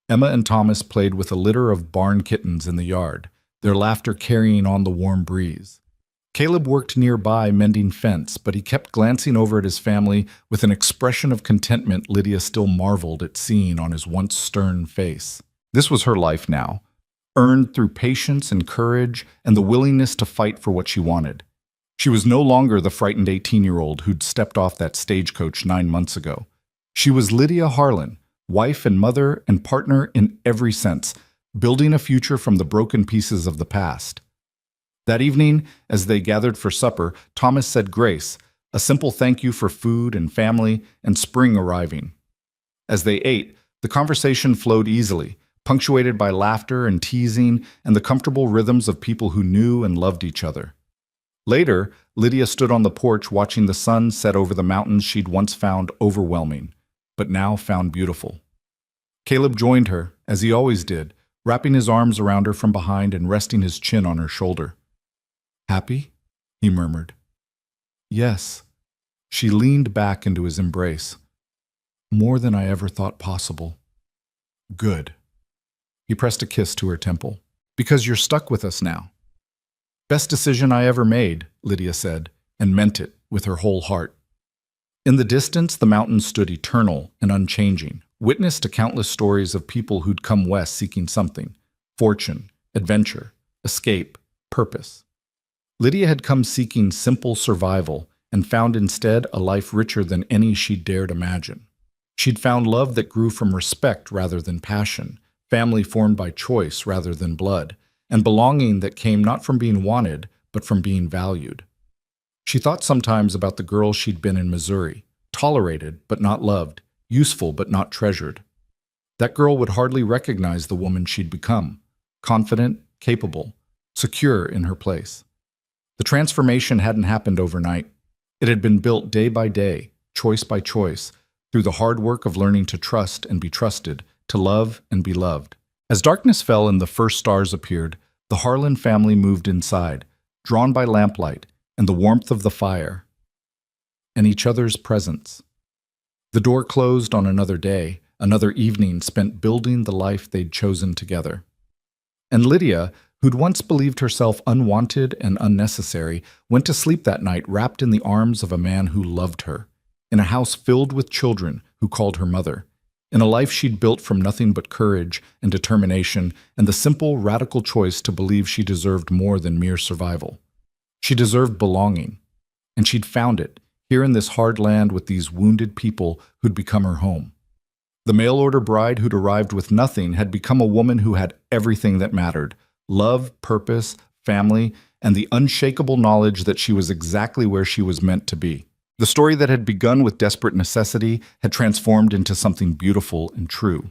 Emma and Thomas played with a litter of barn kittens in the yard, their laughter carrying on the warm breeze. Caleb worked nearby mending fence, but he kept glancing over at his family with an expression of contentment Lydia still marveled at seeing on his once stern face. This was her life now, earned through patience and courage and the willingness to fight for what she wanted. She was no longer the frightened 18-year-old who'd stepped off that stagecoach 9 months ago. She was Lydia Harlan, wife and mother and partner in every sense, building a future from the broken pieces of the past. That evening, as they gathered for supper, Thomas said grace, a simple thank you for food and family and spring arriving. As they ate, the conversation flowed easily, punctuated by laughter and teasing and the comfortable rhythms of people who knew and loved each other. Later, Lydia stood on the porch watching the sun set over the mountains she'd once found overwhelming, but now found beautiful. Caleb joined her, as he always did, wrapping his arms around her from behind and resting his chin on her shoulder. "Happy?" he murmured. "Yes." She leaned back into his embrace. "More than I ever thought possible." "Good." He pressed a kiss to her temple. "Because you're stuck with us now." "Best decision I ever made," Lydia said, and meant it with her whole heart. In the distance, the mountains stood eternal and unchanging, witness to countless stories of people who'd come west seeking something: fortune, adventure, escape, purpose. Lydia had come seeking simple survival and found instead a life richer than any she'd dared imagine. She'd found love that grew from respect rather than passion, family formed by choice rather than blood, and belonging that came not from being wanted, but from being valued. She thought sometimes about the girl she'd been in Missouri, tolerated but not loved, useful but not treasured. That girl would hardly recognize the woman she'd become, confident, capable, secure in her place. The transformation hadn't happened overnight. It had been built day by day, choice by choice, through the hard work of learning to trust and be trusted, to love and be loved. As darkness fell and the first stars appeared, the Harlan family moved inside, drawn by lamplight and the warmth of the fire, and each other's presence. The door closed on another day, another evening spent building the life they'd chosen together. And Lydia, who'd once believed herself unwanted and unnecessary, went to sleep that night wrapped in the arms of a man who loved her, in a house filled with children who called her mother, in a life she'd built from nothing but courage and determination and the simple, radical choice to believe she deserved more than mere survival. She deserved belonging, and she'd found it, here in this hard land with these wounded people who'd become her home. The mail-order bride who'd arrived with nothing had become a woman who had everything that mattered: love, purpose, family, and the unshakable knowledge that she was exactly where she was meant to be. The story that had begun with desperate necessity had transformed into something beautiful and true.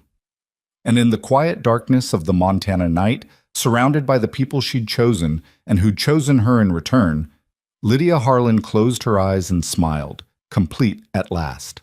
And in the quiet darkness of the Montana night, surrounded by the people she'd chosen and who'd chosen her in return, Lydia Harlan closed her eyes and smiled, complete at last.